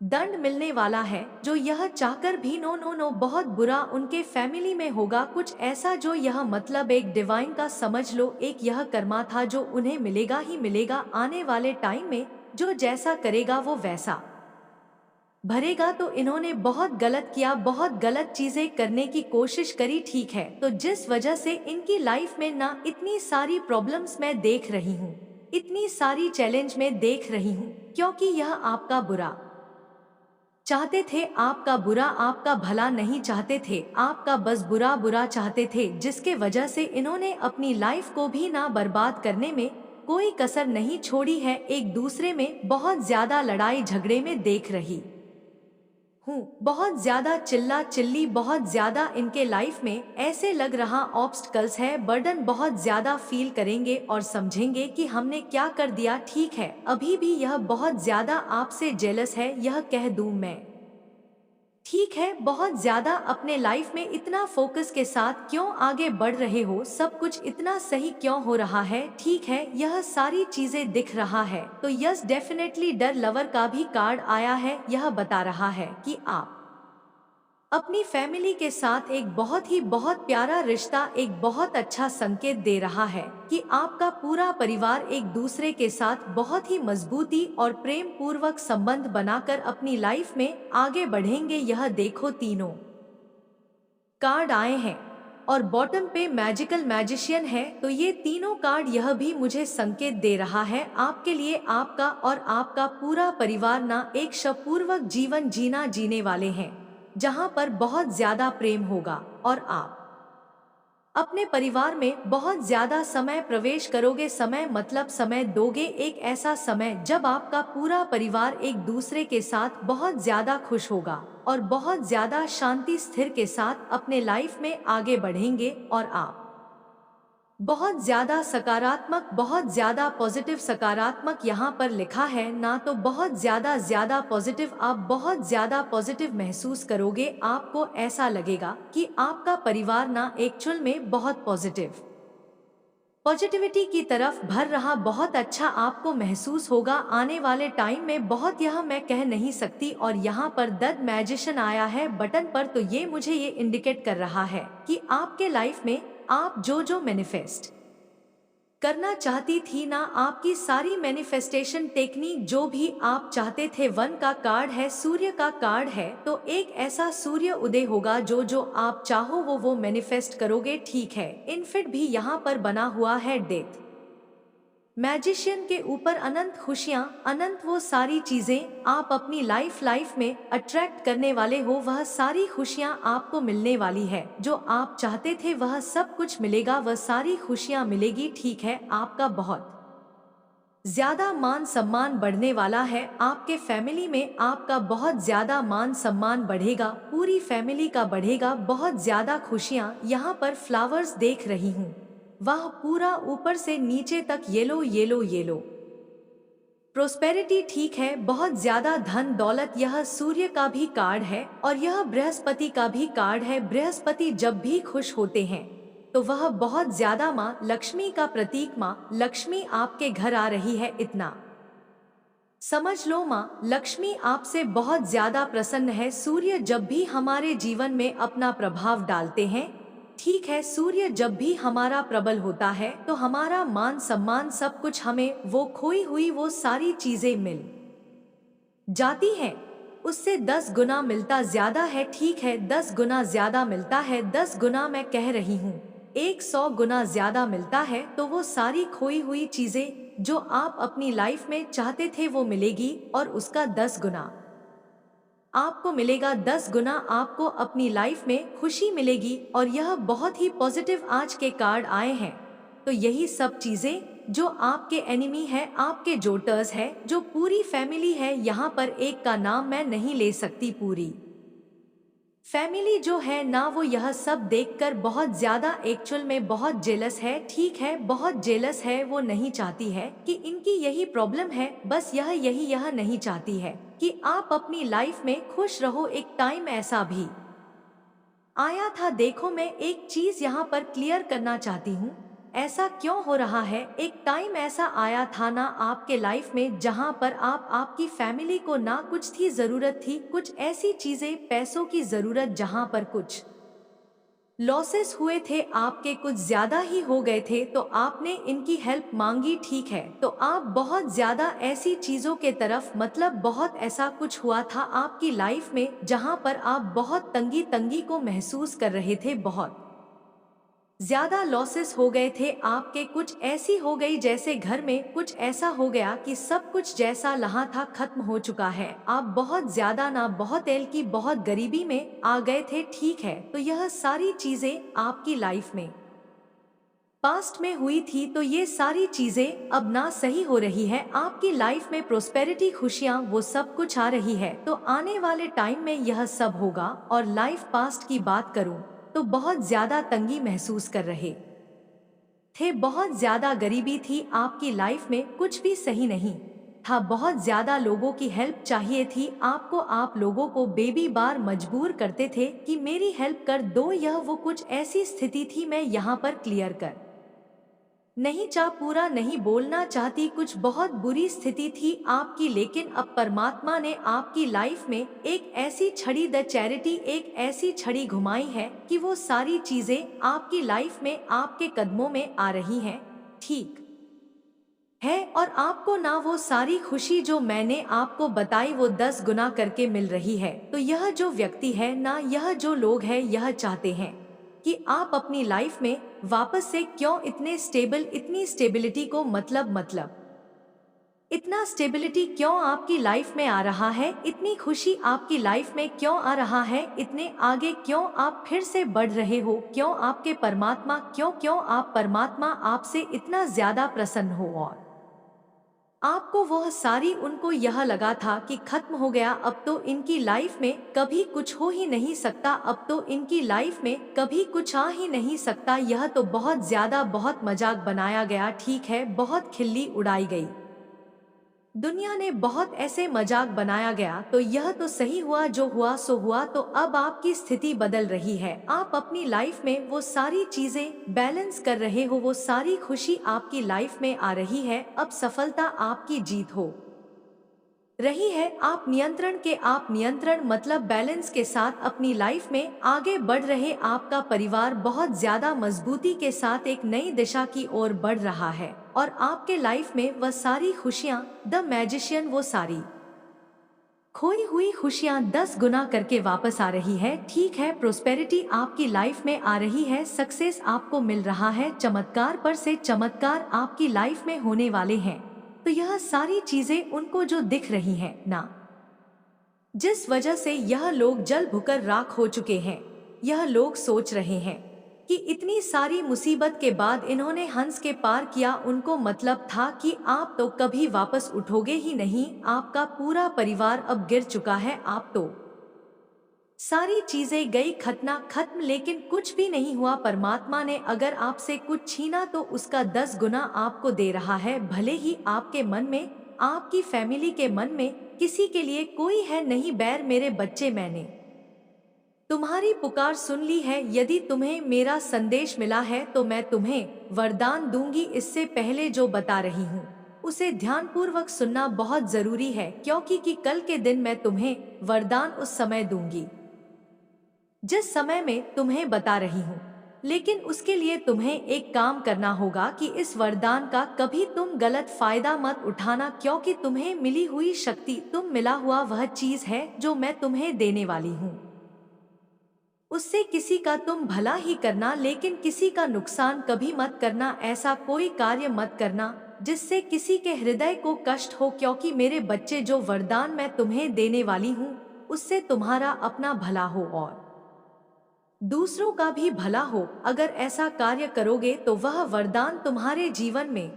दंड मिलने वाला है जो यह चाहकर भी नो बहुत बुरा उनके फैमिली में होगा, कुछ ऐसा जो यह मतलब एक डिवाइन का समझ लो, एक यह कर्मा था जो उन्हें मिलेगा ही मिलेगा आने वाले टाइम में। जो जैसा करेगा वो वैसा भरेगा तो इन्होंने बहुत गलत किया, बहुत गलत चीजें करने की कोशिश करी, ठीक है। तो जिस वजह से इनकी लाइफ में ना इतनी सारी प्रॉब्लम्स मैं देख रही हूँ, इतनी सारी चैलेंज में देख रही हूँ, क्योंकि यह आपका बुरा चाहते थे, आपका बुरा, आपका भला नहीं चाहते थे, आपका बस बुरा बुरा चाहते थे, जिसके वजह से इन्होंने अपनी लाइफ को भी ना बर्बाद करने में कोई कसर नहीं छोड़ी है। एक दूसरे में बहुत ज्यादा लड़ाई झगड़े में देख रही हूँ, बहुत ज्यादा चिल्ला चिल्ली, बहुत ज्यादा इनके लाइफ में ऐसे लग रहा ऑब्स्टकल्स है, बर्डन बहुत ज्यादा फील करेंगे और समझेंगे कि हमने क्या कर दिया। ठीक है, अभी भी यह बहुत ज्यादा आपसे जेलस है, यह कह दूं मैं। ठीक है, बहुत ज्यादा अपने लाइफ में इतना फोकस के साथ क्यों आगे बढ़ रहे हो, सब कुछ इतना सही क्यों हो रहा है। ठीक है, यह सारी चीजें दिख रहा है। तो यस, डेफिनेटली डर लवर का भी कार्ड आया है, यह बता रहा है कि आप अपनी फैमिली के साथ एक बहुत प्यारा रिश्ता, एक बहुत अच्छा संकेत दे रहा है कि आपका पूरा परिवार एक दूसरे के साथ बहुत ही मजबूती और प्रेम पूर्वक संबंध बनाकर अपनी लाइफ में आगे बढ़ेंगे। यह देखो, तीनों कार्ड आए हैं और बॉटम पे मैजिकल मैजिशियन है। तो ये तीनों कार्ड यह भी मुझे संकेत दे रहा है आपके लिए, आपका और आपका पूरा परिवार ना एक शवपूर्वक जीवन जीने वाले हैं, जहां पर बहुत ज्यादा प्रेम होगा और आप अपने परिवार में बहुत ज्यादा समय प्रवेश करोगे। समय मतलब समय दोगे, एक ऐसा समय जब आपका पूरा परिवार एक दूसरे के साथ बहुत ज्यादा खुश होगा और बहुत ज्यादा शांति स्थिर के साथ अपने लाइफ में आगे बढ़ेंगे। और आप बहुत ज्यादा सकारात्मक, बहुत ज्यादा पॉजिटिव, सकारात्मक यहाँ पर लिखा है ना, तो बहुत ज्यादा पॉजिटिव, आप बहुत ज्यादा पॉजिटिव महसूस करोगे। आपको ऐसा लगेगा कि आपका परिवार ना एक्चुअल में बहुत पॉजिटिविटी की तरफ भर रहा, बहुत अच्छा आपको महसूस होगा आने वाले टाइम में। बहुत, यह मैं कह नहीं सकती। और यहाँ पर द मैजिशियन आया है बटन पर, तो ये मुझे ये इंडिकेट कर रहा है कि आपके लाइफ में आप जो मैनिफेस्ट करना चाहती थी ना, आपकी सारी मैनिफेस्टेशन टेक्निक जो भी आप चाहते थे। वन का कार्ड है, सूर्य का कार्ड है, तो एक ऐसा सूर्य उदय होगा जो आप चाहो वो मैनिफेस्ट करोगे। ठीक है, इनफिट भी यहाँ पर बना हुआ है डेथ मैजिशियन के ऊपर, अनंत खुशियाँ, अनंत वो सारी चीजें आप अपनी लाइफ में अट्रैक्ट करने वाले हो। वह सारी खुशियाँ आपको मिलने वाली है, जो आप चाहते थे वह सब कुछ मिलेगा, वह सारी खुशियाँ मिलेगी। ठीक है, आपका बहुत ज्यादा मान सम्मान बढ़ने वाला है, आपके फैमिली में आपका बहुत ज्यादा मान सम्मान बढ़ेगा, पूरी फैमिली का बढ़ेगा, बहुत ज्यादा खुशियाँ। यहाँ पर फ्लावर्स देख रही हूँ, वह पूरा ऊपर से नीचे तक येलो येलो येलो प्रोस्पेरिटी। ठीक है, बहुत ज्यादा धन दौलत, यह सूर्य का भी कार्ड है और यह बृहस्पति का भी कार्ड है। बृहस्पति जब भी खुश होते हैं तो वह बहुत ज्यादा माँ लक्ष्मी का प्रतीक, माँ लक्ष्मी आपके घर आ रही है, इतना समझ लो। माँ लक्ष्मी आपसे बहुत ज्यादा प्रसन्न है। सूर्य जब भी हमारे जीवन में अपना प्रभाव डालते हैं, ठीक है, सूर्य जब भी हमारा प्रबल होता है तो हमारा मान सम्मान सब कुछ, हमें वो खोई हुई वो सारी चीजें मिल जाती हैं, उससे 10 गुना मिलता ज्यादा है। ठीक है, 10 गुना ज्यादा मिलता है, 10 गुना मैं कह रही हूँ 100 गुना ज्यादा मिलता है। तो वो सारी खोई हुई चीजें जो आप अपनी लाइफ में चाहते थे वो मिलेगी और उसका 10 गुना आपको मिलेगा, 10 गुना आपको अपनी लाइफ में खुशी मिलेगी। और यह बहुत ही पॉजिटिव आज के कार्ड आए हैं। तो यही सब चीजें जो आपके एनिमी है, आपके जोटर्स है, जो पूरी फैमिली है, यहाँ पर एक का नाम मैं नहीं ले सकती, पूरी फैमिली जो है ना, वो यह सब देखकर बहुत ज्यादा एक्चुअल में बहुत जेलस है। ठीक है, बहुत जेलस है, वो नहीं चाहती है कि इनकी यही प्रॉब्लम है, बस यह नहीं चाहती है कि आप अपनी लाइफ में खुश रहो। एक टाइम ऐसा भी आया था, देखो मैं एक चीज यहाँ पर क्लियर करना चाहती हूँ, ऐसा क्यों हो रहा है। एक टाइम ऐसा आया था ना आपके लाइफ में जहाँ पर आप आपकी फैमिली को ना कुछ थी जरूरत थी, कुछ ऐसी चीजें, पैसों की जरूरत, जहाँ पर कुछ लॉसेस हुए थे, आपके कुछ ज्यादा ही हो गए थे, तो आपने इनकी हेल्प मांगी, ठीक है। तो आप बहुत ज्यादा ऐसी चीजों के तरफ, मतलब बहुत ऐसा कुछ हुआ था आपकी लाइफ में जहां पर आप बहुत तंगी तंगी को महसूस कर रहे थे, बहुत ज्यादा लॉसेस हो गए थे आपके, कुछ ऐसी हो गई जैसे घर में कुछ ऐसा हो गया कि सब कुछ जैसा लहा था खत्म हो चुका है। आप बहुत ज्यादा ना बहुत एल की बहुत गरीबी में आ गए थे, ठीक है। तो यह सारी चीजें आपकी लाइफ में पास्ट में हुई थी, तो ये सारी चीजें अब ना सही हो रही है आपकी लाइफ में। प्रोस्पेरिटी, खुशियां, वो सब कुछ आ रही है। तो आने वाले टाइम में यह सब होगा। और लाइफ पास्ट की बात करूं तो बहुत ज्यादा तंगी महसूस कर रहे थे, बहुत ज्यादा गरीबी थी आपकी लाइफ में, कुछ भी सही नहीं था, बहुत ज्यादा लोगों की हेल्प चाहिए थी आपको, आप लोगों को बेबी बार मजबूर करते थे कि मेरी हेल्प कर दो, यह वो कुछ ऐसी स्थिति थी। मैं यहाँ पर क्लियर कर नहीं चाह पूरा नहीं बोलना चाहती, कुछ बहुत बुरी स्थिति थी आपकी, लेकिन अब परमात्मा ने आपकी लाइफ में एक ऐसी छड़ी, द चैरिटी, एक ऐसी छड़ी घुमाई है कि वो सारी चीजें आपकी लाइफ में आपके कदमों में आ रही हैं, ठीक है। और आपको ना वो सारी खुशी जो मैंने आपको बताई वो 10 गुना करके मिल रही है। तो यह जो व्यक्ति है ना, यह जो लोग हैं, यह चाहते हैं कि आप अपनी लाइफ में वापस से क्यों इतने स्टेबल, इतनी स्टेबिलिटी को मतलब इतना स्टेबिलिटी क्यों आपकी लाइफ में आ रहा है, इतनी खुशी आपकी लाइफ में क्यों आ रहा है, इतने आगे क्यों आप फिर से बढ़ रहे हो, क्यों आपके परमात्मा, क्यों क्यों आप परमात्मा आपसे इतना ज्यादा प्रसन्न हो। और आपको वह सारी, उनको यह लगा था कि खत्म हो गया, अब तो इनकी लाइफ में कभी कुछ हो ही नहीं सकता, अब तो इनकी लाइफ में कभी कुछ आ ही नहीं सकता, यह तो बहुत ज्यादा बहुत मजाक बनाया गया, ठीक है, बहुत खिल्ली उड़ाई गई, दुनिया ने बहुत ऐसे मजाक बनाया गया। तो यह तो सही हुआ, जो हुआ सो हुआ। तो अब आपकी स्थिति बदल रही है, आप अपनी लाइफ में वो सारी चीजें बैलेंस कर रहे हो, वो सारी खुशी आपकी लाइफ में आ रही है, अब सफलता आपकी जीत हो रही है। आप नियंत्रण मतलब बैलेंस के साथ अपनी लाइफ में आगे बढ़ रहे, आपका परिवार बहुत ज्यादा मजबूती के साथ एक नई दिशा की ओर बढ़ रहा है। और आपके लाइफ में वह सारी खुशियां, द मैजिशियन, वो सारी खोई हुई खुशियां 10 गुना करके वापस आ रही है, ठीक है। प्रोस्पेरिटी आपकी लाइफ में आ रही है, सक्सेस आपको मिल रहा है, चमत्कार पर से चमत्कार आपकी लाइफ में होने वाले हैं। तो यह सारी चीजें उनको जो दिख रही हैं ना, जिस वजह से यह लोग जल भुकर राख हो चुके हैं, यह लोग सोच रहे हैं कि इतनी सारी मुसीबत के बाद इन्होंने हंस के पार किया, उनको मतलब था कि आप तो कभी वापस उठोगे ही नहीं, आपका पूरा परिवार अब गिर चुका है, आप तो सारी चीजें गई खतना खत्म, लेकिन कुछ भी नहीं हुआ। परमात्मा ने अगर आपसे कुछ छीना तो उसका 10 गुना आपको दे रहा है, भले ही आपके मन में, आपकी फैमिली के मन में किसी के लिए कोई है नहीं बैर। मेरे बच्चे, मैंने तुम्हारी पुकार सुन ली है, यदि तुम्हें मेरा संदेश मिला है तो मैं तुम्हें वरदान दूंगी। इससे पहले जो बता रही हूँ उसे ध्यानपूर्वक सुनना बहुत जरूरी है, क्योंकि कि कल के दिन मैं तुम्हें वरदान उस समय दूंगी जिस समय में तुम्हें बता रही हूँ। लेकिन उसके लिए तुम्हें एक काम करना होगा कि इस वरदान का कभी तुम गलत फायदा मत उठाना, क्योंकि तुम्हें मिली हुई शक्ति, तुम मिला हुआ वह चीज है जो मैं तुम्हें देने वाली हूँ, उससे किसी का तुम भला ही करना, लेकिन किसी का नुकसान कभी मत करना। ऐसा कोई कार्य मत करना जिससे किसी के हृदय को कष्ट हो, क्योंकि मेरे बच्चे, जो वरदान मैं तुम्हें देने वाली हूँ उससे तुम्हारा अपना भला हो और दूसरों का भी भला हो। अगर ऐसा कार्य करोगे तो वह वरदान तुम्हारे जीवन में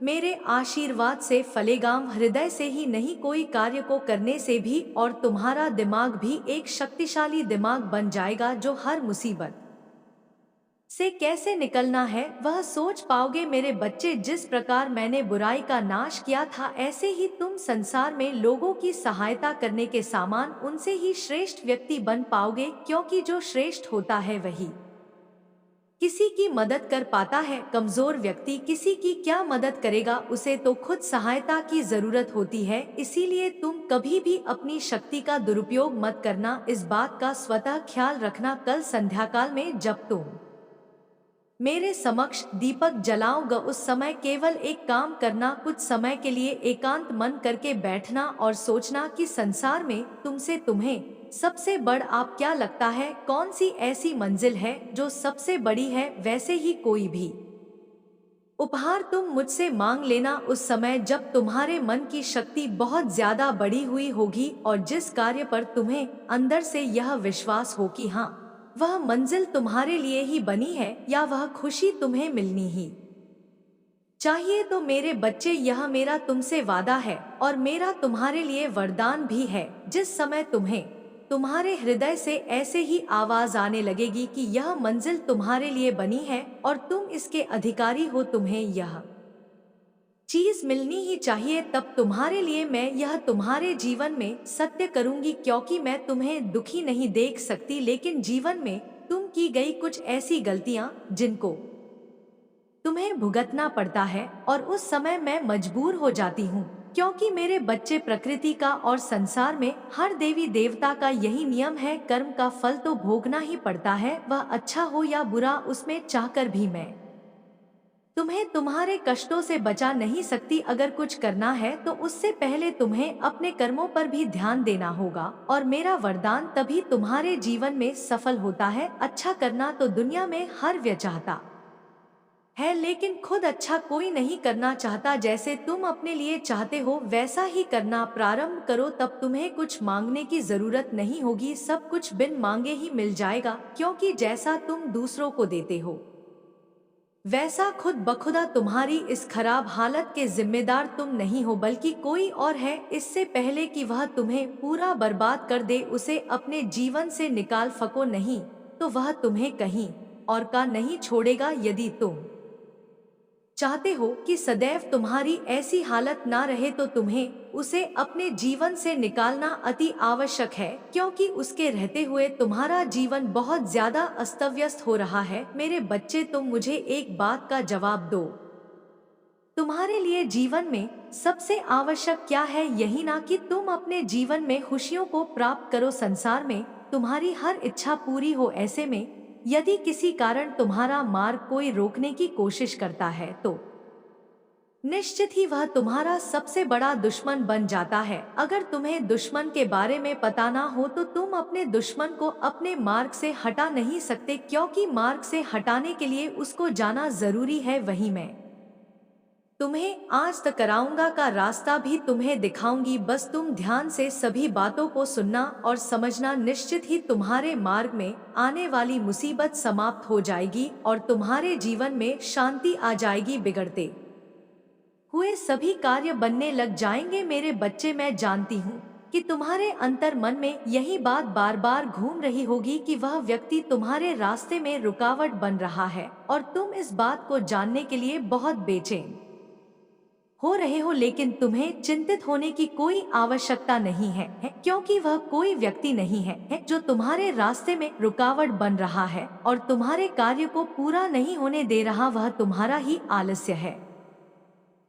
मेरे आशीर्वाद से फलेगा, हृदय से ही नहीं, कोई कार्य को करने से भी, और तुम्हारा दिमाग भी एक शक्तिशाली दिमाग बन जाएगा, जो हर मुसीबत से कैसे निकलना है वह सोच पाओगे। मेरे बच्चे, जिस प्रकार मैंने बुराई का नाश किया था, ऐसे ही तुम संसार में लोगों की सहायता करने के समान उनसे ही श्रेष्ठ व्यक्ति बन पाओगे, क्योंकि जो श्रेष्ठ होता है वही किसी की मदद कर पाता है। कमजोर व्यक्ति किसी की क्या मदद करेगा, उसे तो खुद सहायता की जरूरत होती है। इसीलिए तुम कभी भी अपनी शक्ति का दुरुपयोग मत करना। इस बात का स्वतः ख्याल रखना। कल संध्याकाल में जब तुम मेरे समक्ष दीपक जलाओगे, उस समय केवल एक काम करना, कुछ समय के लिए एकांत मन करके बैठना और सोचना कि संसार में तुमसे तुम्हें सबसे बड़ आप क्या लगता है, कौन सी ऐसी मंजिल है जो सबसे बड़ी है। वैसे ही कोई भी उपहार तुम मुझसे मांग लेना उस समय जब तुम्हारे मन की शक्ति बहुत ज्यादा बढ़ी हुई होगी और जिस कार्य पर तुम्हें अंदर से यह विश्वास हो कि हाँ, वह मंजिल तुम्हारे लिए ही बनी है या वह खुशी तुम्हें मिलनी ही चाहिए। तो मेरे बच्चे, यह मेरा तुमसे वादा है और मेरा तुम्हारे लिए वरदान भी है। जिस समय तुम्हें तुम्हारे हृदय से ऐसे ही आवाज आने लगेगी कि यह मंजिल तुम्हारे लिए बनी है और तुम इसके अधिकारी हो, तुम्हें यह चीज मिलनी ही चाहिए, तब तुम्हारे लिए मैं यह तुम्हारे जीवन में सत्य करूंगी। क्योंकि मैं तुम्हें दुखी नहीं देख सकती, लेकिन जीवन में तुम की गई कुछ ऐसी गलतियां जिनको तुम्हें भुगतना पड़ता है और उस समय मैं मजबूर हो जाती हूँ। क्योंकि मेरे बच्चे, प्रकृति का और संसार में हर देवी देवता का यही नियम है, कर्म का फल तो भोगना ही पड़ता है, वह अच्छा हो या बुरा। उसमें चाहकर भी मैं तुम्हें तुम्हारे कष्टों से बचा नहीं सकती। अगर कुछ करना है तो उससे पहले तुम्हें अपने कर्मों पर भी ध्यान देना होगा और मेरा वरदान तभी तुम्हारे जीवन में सफल होता है। अच्छा करना तो दुनिया में हर व्यक्ति चाहता है, लेकिन खुद अच्छा कोई नहीं करना चाहता। जैसे तुम अपने लिए चाहते हो वैसा ही करना प्रारंभ करो, तब तुम्हें कुछ मांगने की जरूरत नहीं होगी। सब कुछ बिन मांगे ही मिल जाएगा। क्योंकि जैसा तुम दूसरों को देते हो वैसा खुद बखुदा तुम्हारी इस खराब हालत के जिम्मेदार तुम नहीं हो, बल्कि कोई और है। इससे पहले कि वह तुम्हें पूरा बर्बाद कर दे, उसे अपने जीवन से निकाल सको नहीं तो वह तुम्हें कहीं और का नहीं छोड़ेगा। यदि तुम चाहते हो कि सदैव तुम्हारी ऐसी हालत ना रहे तो तुम्हें उसे अपने जीवन से निकालना अति आवश्यक है। क्योंकि उसके रहते हुए तुम्हारा जीवन बहुत ज्यादा अस्त व्यस्त हो रहा है। मेरे बच्चे, तुम मुझे एक बात का जवाब दो, तुम्हारे लिए जीवन में सबसे आवश्यक क्या है? यही ना कि तुम अपने जीवन में खुशियों को प्राप्त करो, संसार में तुम्हारी हर इच्छा पूरी हो। ऐसे में यदि किसी कारण तुम्हारा मार्ग कोई रोकने की कोशिश करता है तो निश्चित ही वह तुम्हारा सबसे बड़ा दुश्मन बन जाता है। अगर तुम्हें दुश्मन के बारे में पता ना हो तो तुम अपने दुश्मन को अपने मार्ग से हटा नहीं सकते, क्योंकि मार्ग से हटाने के लिए उसको जाना जरूरी है। वही मैं तुम्हें आज तक कराऊंगा का रास्ता भी तुम्हें दिखाऊंगी। बस तुम ध्यान से सभी बातों को सुनना और समझना। निश्चित ही तुम्हारे मार्ग में आने वाली मुसीबत समाप्त हो जाएगी और तुम्हारे जीवन में शांति आ जाएगी। बिगड़ते हुए सभी कार्य बनने लग जाएंगे। मेरे बच्चे, मैं जानती हूँ कि तुम्हारे अंतर मन में यही बात बार बार घूम रही होगी कि वह व्यक्ति तुम्हारे रास्ते में रुकावट बन रहा है और तुम इस बात को जानने के लिए बहुत बेचैन हो रहे हो। लेकिन तुम्हें चिंतित होने की कोई आवश्यकता नहीं है, क्योंकि वह कोई व्यक्ति नहीं है जो तुम्हारे रास्ते में रुकावट बन रहा है और तुम्हारे कार्य को पूरा नहीं होने दे रहा। वह तुम्हारा ही आलस्य है,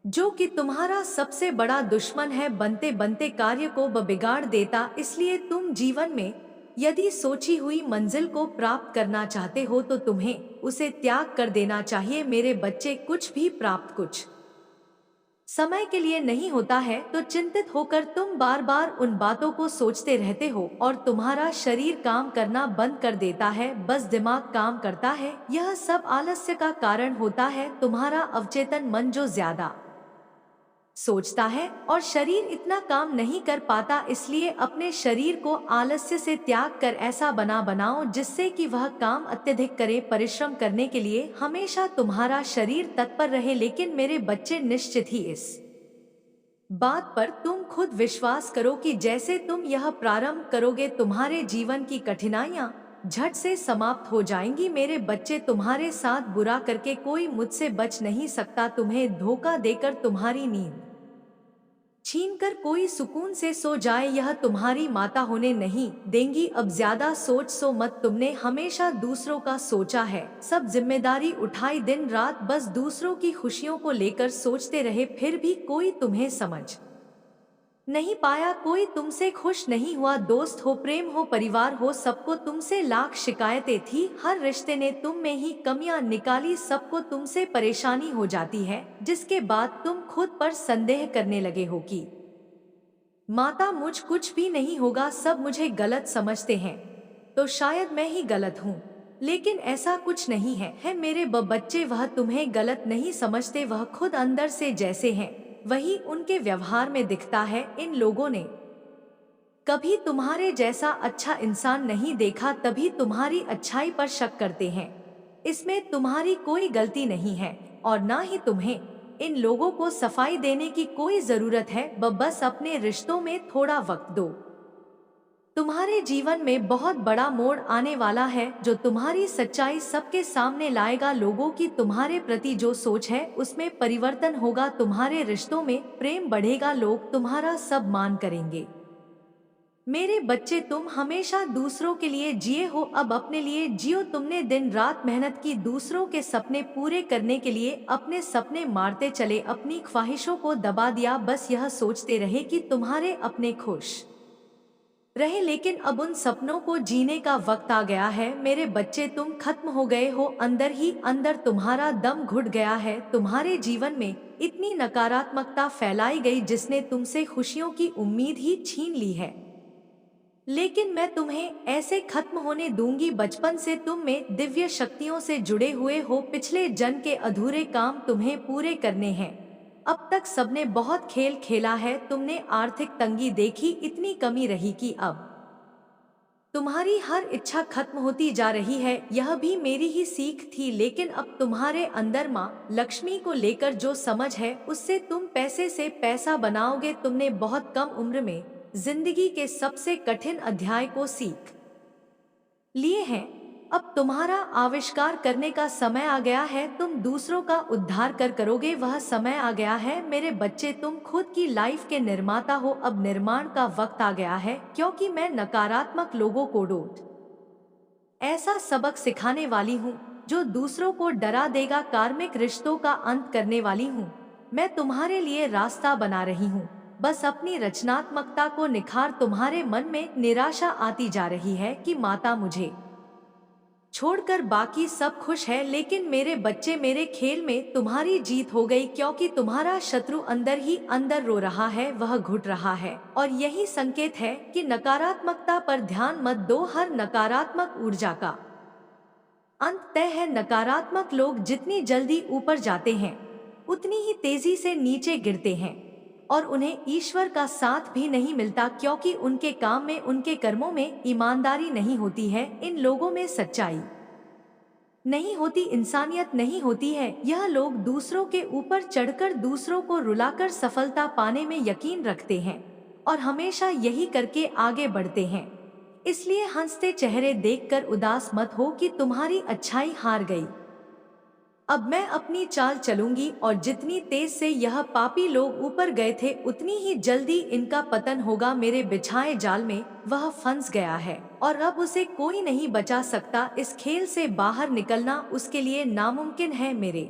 जो कि तुम्हारा सबसे बड़ा दुश्मन है। बनते बनते कार्य को बिगाड़ देता। इसलिए तुम जीवन में यदि सोची हुई मंजिल को प्राप्त करना चाहते हो तो तुम्हें उसे त्याग कर देना चाहिए। मेरे बच्चे, कुछ भी प्राप्त कुछ समय के लिए नहीं होता है, तो चिंतित होकर तुम बार बार उन बातों को सोचते रहते हो और तुम्हारा शरीर काम करना बंद कर देता है, बस दिमाग काम करता है। यह सब आलस्य का कारण होता है। तुम्हारा अवचेतन मन जो ज्यादा सोचता है और शरीर इतना काम नहीं कर पाता, इसलिए अपने शरीर को आलस्य से त्याग कर ऐसा बनाओ जिससे कि वह काम अत्यधिक करे। परिश्रम करने के लिए हमेशा तुम्हारा शरीर तत्पर रहे। लेकिन मेरे बच्चे, निश्चित ही इस बात पर तुम खुद विश्वास करो कि जैसे तुम यह प्रारंभ करोगे तुम्हारे जीवन की कठिनाइयां झट से समाप्त हो जाएंगी। मेरे बच्चे, तुम्हारे साथ बुरा करके कोई मुझसे बच नहीं सकता। तुम्हें धोखा देकर तुम्हारी नींद छीनकर कोई सुकून से सो जाए, यह तुम्हारी माता होने नहीं देंगी। अब ज्यादा सोच सो मत, तुमने हमेशा दूसरों का सोचा है, सब जिम्मेदारी उठाई, दिन रात बस दूसरों की खुशियों को लेकर सोचते रहे, फिर भी कोई तुम्हें समझ नहीं पाया, कोई तुमसे खुश नहीं हुआ। दोस्त हो, प्रेम हो, परिवार हो, सबको तुमसे लाख शिकायतें थी, हर रिश्ते ने तुम में ही कमियां निकाली, सबको तुमसे परेशानी हो जाती है, जिसके बाद तुम खुद पर संदेह करने लगे हो कि माता मुझ कुछ भी नहीं होगा, सब मुझे गलत समझते हैं, तो शायद मैं ही गलत हूँ। लेकिन ऐसा कुछ नहीं है मेरे बच्चे, वह तुम्हें गलत नहीं समझते, वह खुद अंदर से जैसे हैं वही उनके व्यवहार में दिखता है। इन लोगों ने कभी तुम्हारे जैसा अच्छा इंसान नहीं देखा, तभी तुम्हारी अच्छाई पर शक करते हैं। इसमें तुम्हारी कोई गलती नहीं है और ना ही तुम्हें इन लोगों को सफाई देने की कोई जरूरत है। बस अपने रिश्तों में थोड़ा वक्त दो, तुम्हारे जीवन में बहुत बड़ा मोड़ आने वाला है, जो तुम्हारी सच्चाई सबके सामने लाएगा। लोगों की तुम्हारे प्रति जो सोच है उसमें परिवर्तन होगा, तुम्हारे रिश्तों में प्रेम बढ़ेगा, लोग तुम्हारा सब मान करेंगे। मेरे बच्चे, तुम हमेशा दूसरों के लिए जिए हो, अब अपने लिए जियो। तुमने दिन रात मेहनत की दूसरों के सपने पूरे करने के लिए, अपने सपने मारते चले, अपनी ख्वाहिशों को दबा दिया, बस यह सोचते रहे कि तुम्हारे अपने खुश रहे, लेकिन अब उन सपनों को जीने का वक्त आ गया है। मेरे बच्चे, तुम खत्म हो गए हो, अंदर ही अंदर तुम्हारा दम घुट गया है। तुम्हारे जीवन में इतनी नकारात्मकता फैलाई गई जिसने तुमसे खुशियों की उम्मीद ही छीन ली है, लेकिन मैं तुम्हें ऐसे खत्म होने दूंगी। बचपन से तुम में दिव्य शक्तियों से जुड़े हुए हो, पिछले जन्म के अधूरे काम तुम्हें पूरे करने हैं। अब तक सबने बहुत खेल खेला है, तुमने आर्थिक तंगी देखी, इतनी कमी रही कि अब तुम्हारी हर इच्छा खत्म होती जा रही है। यह भी मेरी ही सीख थी, लेकिन अब तुम्हारे अंदर माँ लक्ष्मी को लेकर जो समझ है उससे तुम पैसे से पैसा बनाओगे। तुमने बहुत कम उम्र में जिंदगी के सबसे कठिन अध्याय को सीख लिए हैं, अब तुम्हारा आविष्कार करने का समय आ गया है, तुम दूसरों का उद्धार करोगे, वह समय आ गया है। मेरे बच्चे, तुम खुद की लाइफ के निर्माता हो, अब निर्माण का वक्त आ गया है, क्योंकि मैं नकारात्मक लोगों को डोट ऐसा सबक सिखाने वाली हूँ जो दूसरों को डरा देगा, कार्मिक रिश्तों का अंत करने वाली हूँ। मैं तुम्हारे लिए रास्ता बना रही हूँ, बस अपनी रचनात्मकता को निखार। तुम्हारे मन में निराशा आती जा रही है कि माता मुझे छोड़कर बाकी सब खुश है, लेकिन मेरे बच्चे, मेरे खेल में तुम्हारी जीत हो गई, क्योंकि तुम्हारा शत्रु अंदर ही अंदर रो रहा है, वह घुट रहा है, और यही संकेत है कि नकारात्मकता पर ध्यान मत दो। हर नकारात्मक ऊर्जा का अंत तय है। नकारात्मक लोग जितनी जल्दी ऊपर जाते हैं उतनी ही तेजी से नीचे गिरते हैं, और उन्हें ईश्वर का साथ भी नहीं मिलता, क्योंकि उनके काम में, उनके कर्मों में ईमानदारी नहीं होती है। इन लोगों में सच्चाई नहीं होती, इंसानियत नहीं होती है। यह लोग दूसरों के ऊपर चढ़कर दूसरों को रुलाकर सफलता पाने में यकीन रखते हैं और हमेशा यही करके आगे बढ़ते हैं। इसलिए हंसते चेहरे देखकर उदास मत हो कि तुम्हारी अच्छाई हार गई। अब मैं अपनी चाल चलूंगी, और जितनी तेज से यह पापी लोग ऊपर गए थे उतनी ही जल्दी इनका पतन होगा। मेरे बिछाए जाल में वह फंस गया है और अब उसे कोई नहीं बचा सकता। इस खेल से बाहर निकलना उसके लिए नामुमकिन है। मेरे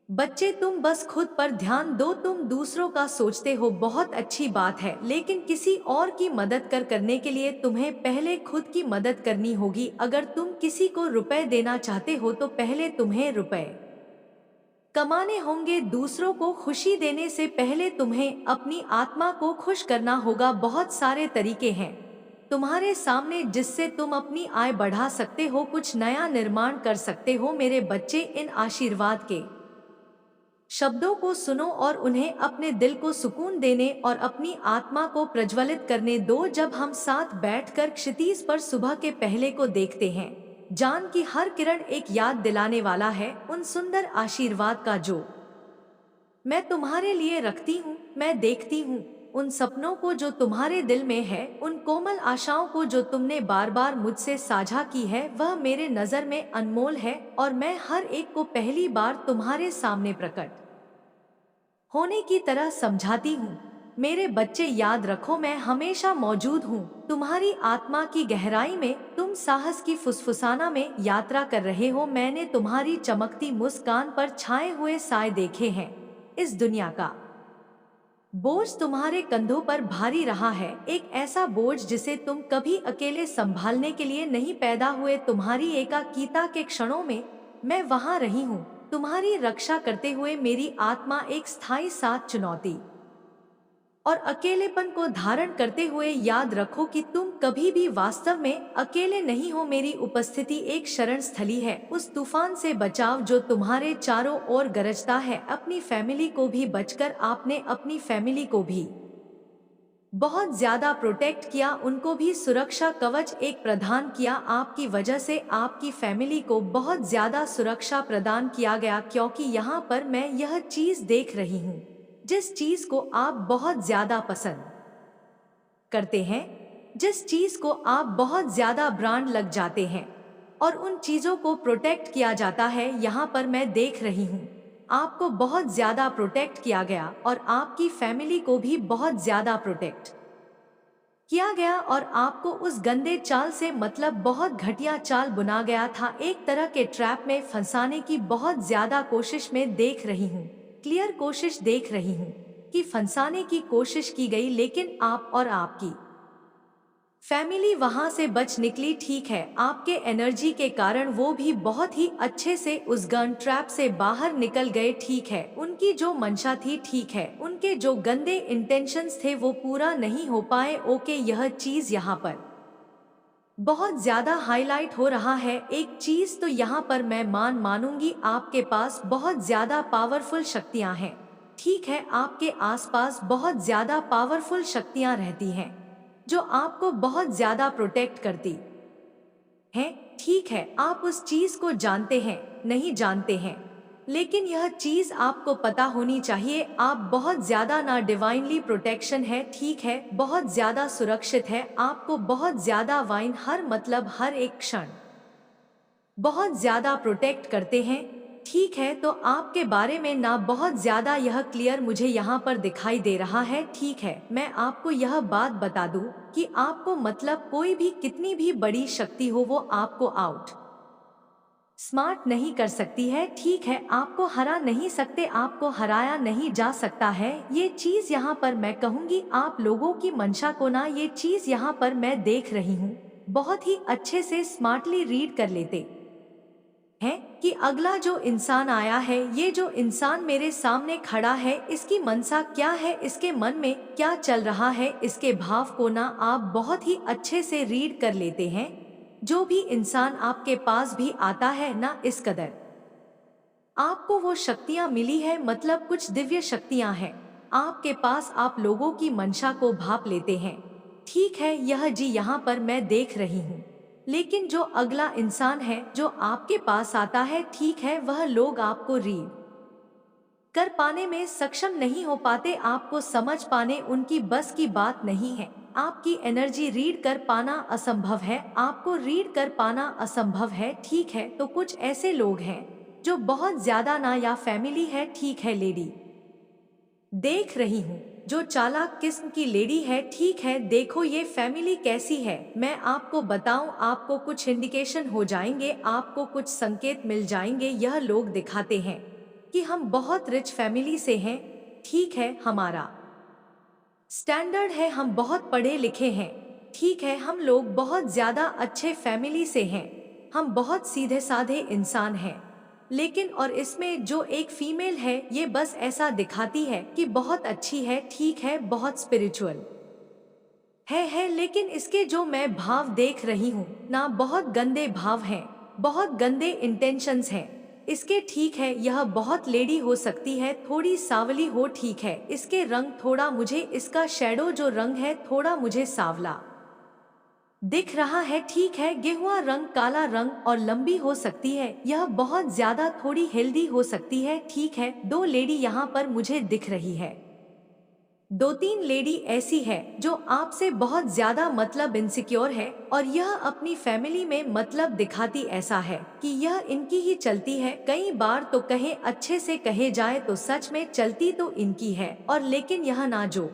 बच्चे, तुम बस खुद पर ध्यान दो। तुम दूसरों का सोचते हो, बहुत अच्छी बात है, लेकिन किसी और की मदद करने के लिए तुम्हें पहले खुद की मदद करनी होगी। अगर तुम किसी को रुपए देना चाहते हो तो पहले तुम्हें रुपए कमाने होंगे। दूसरों को खुशी देने से पहले तुम्हें अपनी आत्मा को खुश करना होगा। बहुत सारे तरीके हैं तुम्हारे सामने जिससे तुम अपनी आय बढ़ा सकते हो, कुछ नया निर्माण कर सकते हो। मेरे बच्चे, इन आशीर्वाद के शब्दों को सुनो और उन्हें अपने दिल को सुकून देने और अपनी आत्मा को प्रज्वलित करने दो। जब हम साथ बैठकर क्षितिज पर सुबह के पहले को देखते हैं, जान की हर किरण एक याद दिलाने वाला है उन सुंदर आशीर्वाद का जो मैं तुम्हारे लिए रखती हूँ। मैं देखती हूँ उन सपनों को जो तुम्हारे दिल में है, उन कोमल आशाओं को जो तुमने बार बार मुझसे साझा की है। वह मेरे नजर में अनमोल है और मैं हर एक को पहली बार तुम्हारे सामने प्रकट होने की तरह समझाती हूँ। मेरे बच्चे याद रखो, मैं हमेशा मौजूद हूँ। तुम्हारी आत्मा की गहराई में तुम साहस की फुसफुसाना में यात्रा कर रहे हो। मैंने तुम्हारी चमकती मुस्कान पर छाए हुए साए देखे हैं। इस दुनिया का बोझ तुम्हारे कंधों पर भारी रहा है, एक ऐसा बोझ जिसे तुम कभी अकेले संभालने के लिए नहीं पैदा हुए। तुम्हारी एकाकीता के क्षणों में मैं वहां रही हूँ, तुम्हारी रक्षा करते हुए। मेरी आत्मा एक स्थायी साथ चुनौती और अकेलेपन को धारण करते हुए। याद रखो कि तुम कभी भी वास्तव में अकेले नहीं हो। मेरी उपस्थिति एक शरण स्थली है, उस तूफान से बचाव जो तुम्हारे चारों ओर गरजता है। अपनी फैमिली को भी बचकर आपने अपनी फैमिली को भी बहुत ज्यादा प्रोटेक्ट किया, उनको भी सुरक्षा कवच एक प्रदान किया। आपकी वजह से आपकी फैमिली को बहुत ज्यादा सुरक्षा प्रदान किया गया, क्योंकि यहाँ पर मैं यह चीज देख रही हूँ जिस चीज को आप बहुत ज्यादा पसंद करते हैं, जिस चीज को आप बहुत ज्यादा ब्रांड लग जाते हैं, और उन चीजों को प्रोटेक्ट किया जाता है। यहाँ पर मैं देख रही हूँ आपको बहुत ज्यादा प्रोटेक्ट किया गया और आपकी फैमिली को भी बहुत ज्यादा प्रोटेक्ट किया गया, और आपको उस गंदे चाल से, मतलब बहुत घटिया चाल बुना गया था, एक तरह के ट्रैप में फंसाने की बहुत ज्यादा कोशिश में देख रही हूँ। क्लियर कोशिश देख रही हूँ कि फंसाने की कोशिश की गई, लेकिन आप और आपकी फैमिली वहां से बच निकली। ठीक है, आपके एनर्जी के कारण वो भी बहुत ही अच्छे से उस गन ट्रैप से बाहर निकल गए। ठीक है, उनकी जो मंशा थी, ठीक है, उनके जो गंदे इंटेंशंस थे वो पूरा नहीं हो पाए। ओके, यह चीज यहाँ पर बहुत ज्यादा हाईलाइट हो रहा है। एक चीज तो यहाँ पर मैं मानूंगी, आपके पास बहुत ज्यादा पावरफुल शक्तियां हैं। ठीक है, आपके आसपास बहुत ज्यादा पावरफुल शक्तियां रहती हैं जो आपको बहुत ज्यादा प्रोटेक्ट करती हैं। ठीक है, आप उस चीज को जानते हैं, नहीं जानते हैं, लेकिन यह चीज आपको पता होनी चाहिए, आप बहुत ज्यादा ना डिवाइनली प्रोटेक्शन है। ठीक है, बहुत ज्यादा सुरक्षित है, आपको बहुत ज्यादा वाइन हर मतलब हर एक क्षण बहुत ज्यादा प्रोटेक्ट करते हैं। ठीक है, तो आपके बारे में ना बहुत ज्यादा यह क्लियर मुझे यहाँ पर दिखाई दे रहा है। ठीक है, मैं आपको यह बात बता दूं कि आपको मतलब कोई भी कितनी भी बड़ी शक्ति हो वो आपको आउट स्मार्ट नहीं कर सकती है। ठीक है, आपको हरा नहीं सकते, आपको हराया नहीं जा सकता है। ये चीज यहाँ पर मैं कहूँगी आप लोगों की मंशा को ना, ये चीज यहाँ पर मैं देख रही हूँ बहुत ही अच्छे से स्मार्टली रीड कर लेते है कि अगला जो इंसान आया है, ये जो इंसान मेरे सामने खड़ा है, इसकी मनसा क्या है, इसके मन में क्या चल रहा है, इसके भाव को ना आप बहुत ही अच्छे से रीड कर लेते हैं। जो भी इंसान आपके पास भी आता है ना, इस कदर आपको वो शक्तियां मिली है, मतलब कुछ दिव्य शक्तियां हैं आपके पास, आप लोगों की मंशा को भाप लेते हैं। ठीक है, यह जी यहाँ पर मैं देख रही हूँ, लेकिन जो अगला इंसान है जो आपके पास आता है, ठीक है, वह लोग आपको रीड कर पाने में सक्षम नहीं हो पाते, आपको समझ पाने उनकी बस की बात नहीं है। आपकी एनर्जी रीड कर पाना असंभव है, आपको रीड कर पाना असंभव है। ठीक है, तो कुछ ऐसे लोग हैं जो बहुत ज्यादा ना, या फैमिली है। ठीक है, लेडी देख रही हूँ जो चालाक किस्म की लेडी है। ठीक है, देखो ये फैमिली कैसी है, मैं आपको बताऊं, आपको कुछ इंडिकेशन हो जाएंगे, आपको कुछ संकेत मिल जाएंगे। यह लोग दिखाते हैं कि हम बहुत रिच फैमिली से हैं। ठीक है, हमारा स्टैंडर्ड है, हम बहुत पढ़े लिखे हैं। ठीक है, हम लोग बहुत ज्यादा अच्छे फैमिली से हैं, हम बहुत सीधे साधे इंसान हैं। लेकिन और इसमें जो एक फीमेल है, ये बस ऐसा दिखाती है कि बहुत अच्छी है। ठीक है, बहुत स्पिरिचुअल है, लेकिन इसके जो मैं भाव देख रही हूँ ना, बहुत गंदे भाव हैं, बहुत गंदे इंटेंशंस हैं इसके। ठीक है, यह बहुत लेडी हो सकती है, थोड़ी सावली हो। ठीक है, इसके रंग थोड़ा मुझे, इसका शैडो जो रंग है थोड़ा मुझे सावला दिख रहा है। ठीक है, गेहुआ रंग, काला रंग, और लंबी हो सकती है, यह बहुत ज्यादा थोड़ी हेल्दी हो सकती है। ठीक है, दो लेडी यहाँ पर मुझे दिख रही है, दो तीन लेडी ऐसी है जो आपसे बहुत ज्यादा मतलब इनसिक्योर है, और यह अपनी फैमिली में मतलब दिखाती ऐसा है कि यह इनकी ही चलती है। कई बार तो कहे अच्छे से कहे जाए तो सच में चलती तो इनकी है, और लेकिन यह ना जो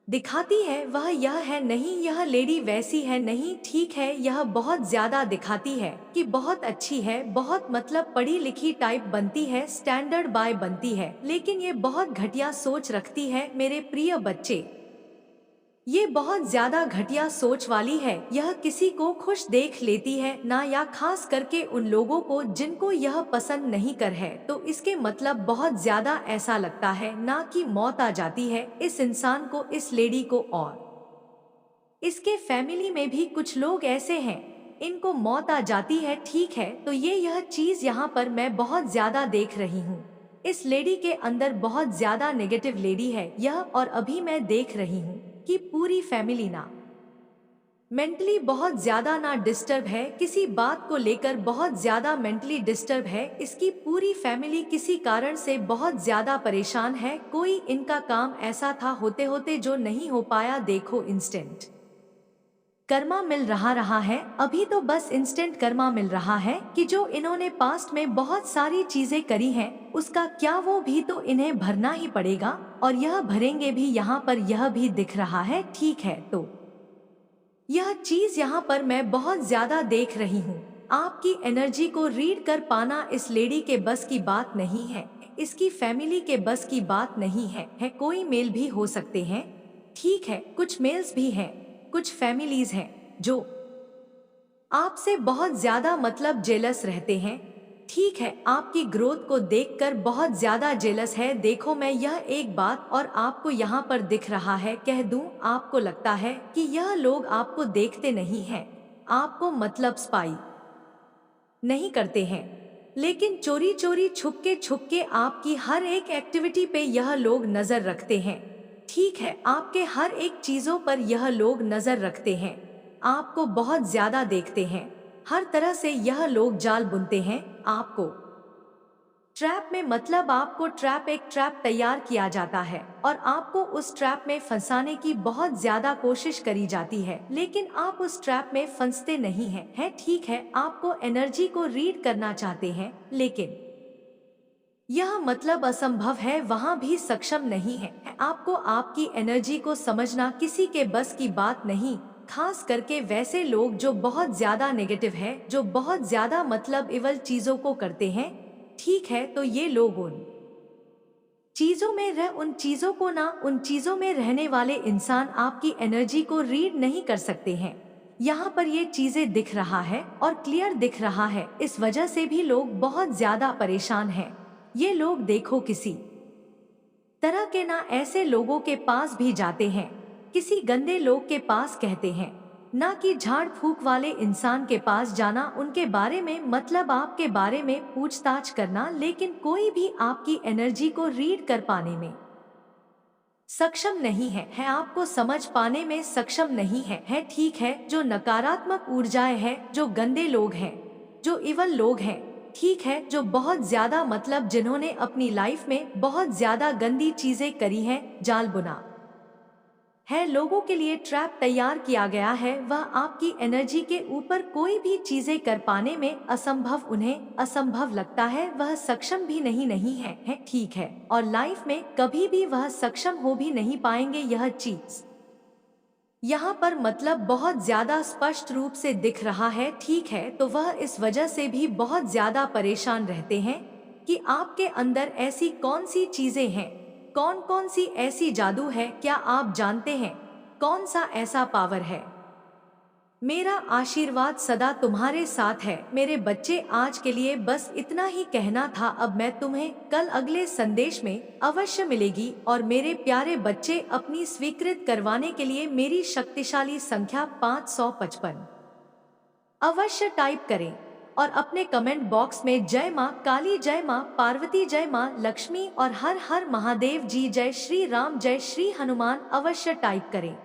दिखाती है वह यह है नहीं, यह लेडी वैसी है नहीं, ठीक है यह बहुत ज्यादा दिखाती है कि बहुत अच्छी है, बहुत मतलब पढ़ी लिखी टाइप बनती है, स्टैंडर्ड बाय बनती है, लेकिन ये बहुत घटिया सोच रखती है मेरे प्रिय बच्चे। ये बहुत ज्यादा घटिया सोच वाली है, यह किसी को खुश देख लेती है ना, या खास करके उन लोगों को जिनको यह पसंद नहीं कर है, तो इसके मतलब बहुत ज्यादा ऐसा लगता है ना कि मौत आ जाती है इस इंसान को, इस लेडी को। और इसके फैमिली में भी कुछ लोग ऐसे हैं, इनको मौत आ जाती है, ठीक है। तो यह चीज यहाँ पर मैं बहुत ज्यादा देख रही हूँ। इस लेडी के अंदर बहुत ज्यादा नेगेटिव लेडी है यह, और अभी मैं देख रही हूँ कि पूरी फैमिली ना मेंटली बहुत ज्यादा ना डिस्टर्ब है, किसी बात को लेकर बहुत ज्यादा मेंटली डिस्टर्ब है, इसकी पूरी फैमिली किसी कारण से बहुत ज्यादा परेशान है, कोई इनका काम ऐसा था होते होते जो नहीं हो पाया, देखो इंस्टेंट कर्मा मिल रहा है, अभी तो बस इंस्टेंट कर्मा मिल रहा है कि जो इन्होंने पास्ट में बहुत सारी चीजें करी हैं, उसका क्या वो भी तो इन्हें भरना ही पड़ेगा, और यह भरेंगे भी, यहाँ पर यह भी दिख रहा है, ठीक है। तो यह चीज यहाँ पर मैं बहुत ज्यादा देख रही हूँ। आपकी एनर्जी को रीड कर पाना इस लेडी के बस की बात नहीं है, इसकी फैमिली के बस की बात नहीं है कोई मेल भी हो सकते हैं, ठीक है, कुछ मेल्स भी हैं, कुछ फैमिलीज हैं जो आपसे बहुत ज्यादा मतलब जेलस रहते हैं, ठीक है, आपकी ग्रोथ को देखकर बहुत ज्यादा जेलस है। देखो मैं यह एक बात और आपको यहाँ पर दिख रहा है, कह दूं, आपको लगता है कि यह लोग आपको देखते नहीं हैं, आपको मतलब स्पाई नहीं करते हैं, लेकिन चोरी चोरी छुप के आपकी हर एक एक्टिविटी पे यह लोग नजर रखते हैं, ठीक है, आपके हर एक चीजों पर यह लोग नजर रखते हैं, आपको बहुत ज्यादा देखते हैं, हर तरह से यह लोग जाल बुनते हैं आपको ट्रैप में, मतलब आपको एक ट्रैप तैयार किया जाता है और आपको उस ट्रैप में फंसाने की बहुत ज्यादा कोशिश करी जाती है, लेकिन आप उस ट्रैप में फंसते नहीं हैं, ठीक है, आपको एनर्जी को रीड करना चाहते हैं, लेकिन यह मतलब असंभव है, वहाँ भी सक्षम नहीं है, आपको आपकी एनर्जी को समझना किसी के बस की बात नहीं, खास करके वैसे लोग जो बहुत ज्यादा नेगेटिव है, जो बहुत ज्यादा मतलब इवल चीजों को करते हैं, ठीक है। तो ये लोग उन चीजों में रहने वाले इंसान आपकी एनर्जी को रीड नहीं कर सकते हैं, यहाँ पर ये चीजें दिख रहा है और क्लियर दिख रहा है, इस वजह से भी लोग बहुत ज्यादा परेशान हैं। ये लोग देखो किसी तरह के ना ऐसे लोगों के पास भी जाते हैं, किसी गंदे लोग के पास कहते हैं, ना कि झाड़ फूक वाले इंसान के पास जाना, उनके बारे में मतलब आपके बारे में पूछताछ करना, लेकिन कोई भी आपकी एनर्जी को रीड कर पाने में सक्षम नहीं है आपको समझ पाने में सक्षम नहीं है, ठीक है। जो नकारात्मक ऊर्जाएं हैं, जो गंदे लोग हैं, जो इवल लोग हैं, ठीक है, जो बहुत ज्यादा मतलब जिन्होंने अपनी लाइफ में बहुत ज्यादा गंदी चीजें करी हैं, जाल बुना है, लोगों के लिए ट्रैप तैयार किया गया है, वह आपकी एनर्जी के ऊपर कोई भी चीजें कर पाने में असंभव, उन्हें असंभव लगता है, वह सक्षम भी नहीं है, ठीक है, और लाइफ में कभी भी वह सक्षम हो भी नहीं पाएंगे। यह चीज यहाँ पर मतलब बहुत ज्यादा स्पष्ट रूप से दिख रहा है, ठीक है। तो वह इस वजह से भी बहुत ज्यादा परेशान रहते हैं कि आपके अंदर ऐसी कौन सी चीजें हैं, कौन कौन सी ऐसी जादू है, क्या आप जानते हैं कौन सा ऐसा पावर है। मेरा आशीर्वाद सदा तुम्हारे साथ है मेरे बच्चे। आज के लिए बस इतना ही कहना था, अब मैं तुम्हें कल अगले संदेश में अवश्य मिलेगी, और मेरे प्यारे बच्चे अपनी स्वीकृत करवाने के लिए मेरी शक्तिशाली संख्या 555 अवश्य टाइप करें, और अपने कमेंट बॉक्स में जय माँ काली, जय माँ पार्वती, जय माँ लक्ष्मी और हर हर महादेव जी, जय श्री राम, जय श्री हनुमान अवश्य टाइप करें।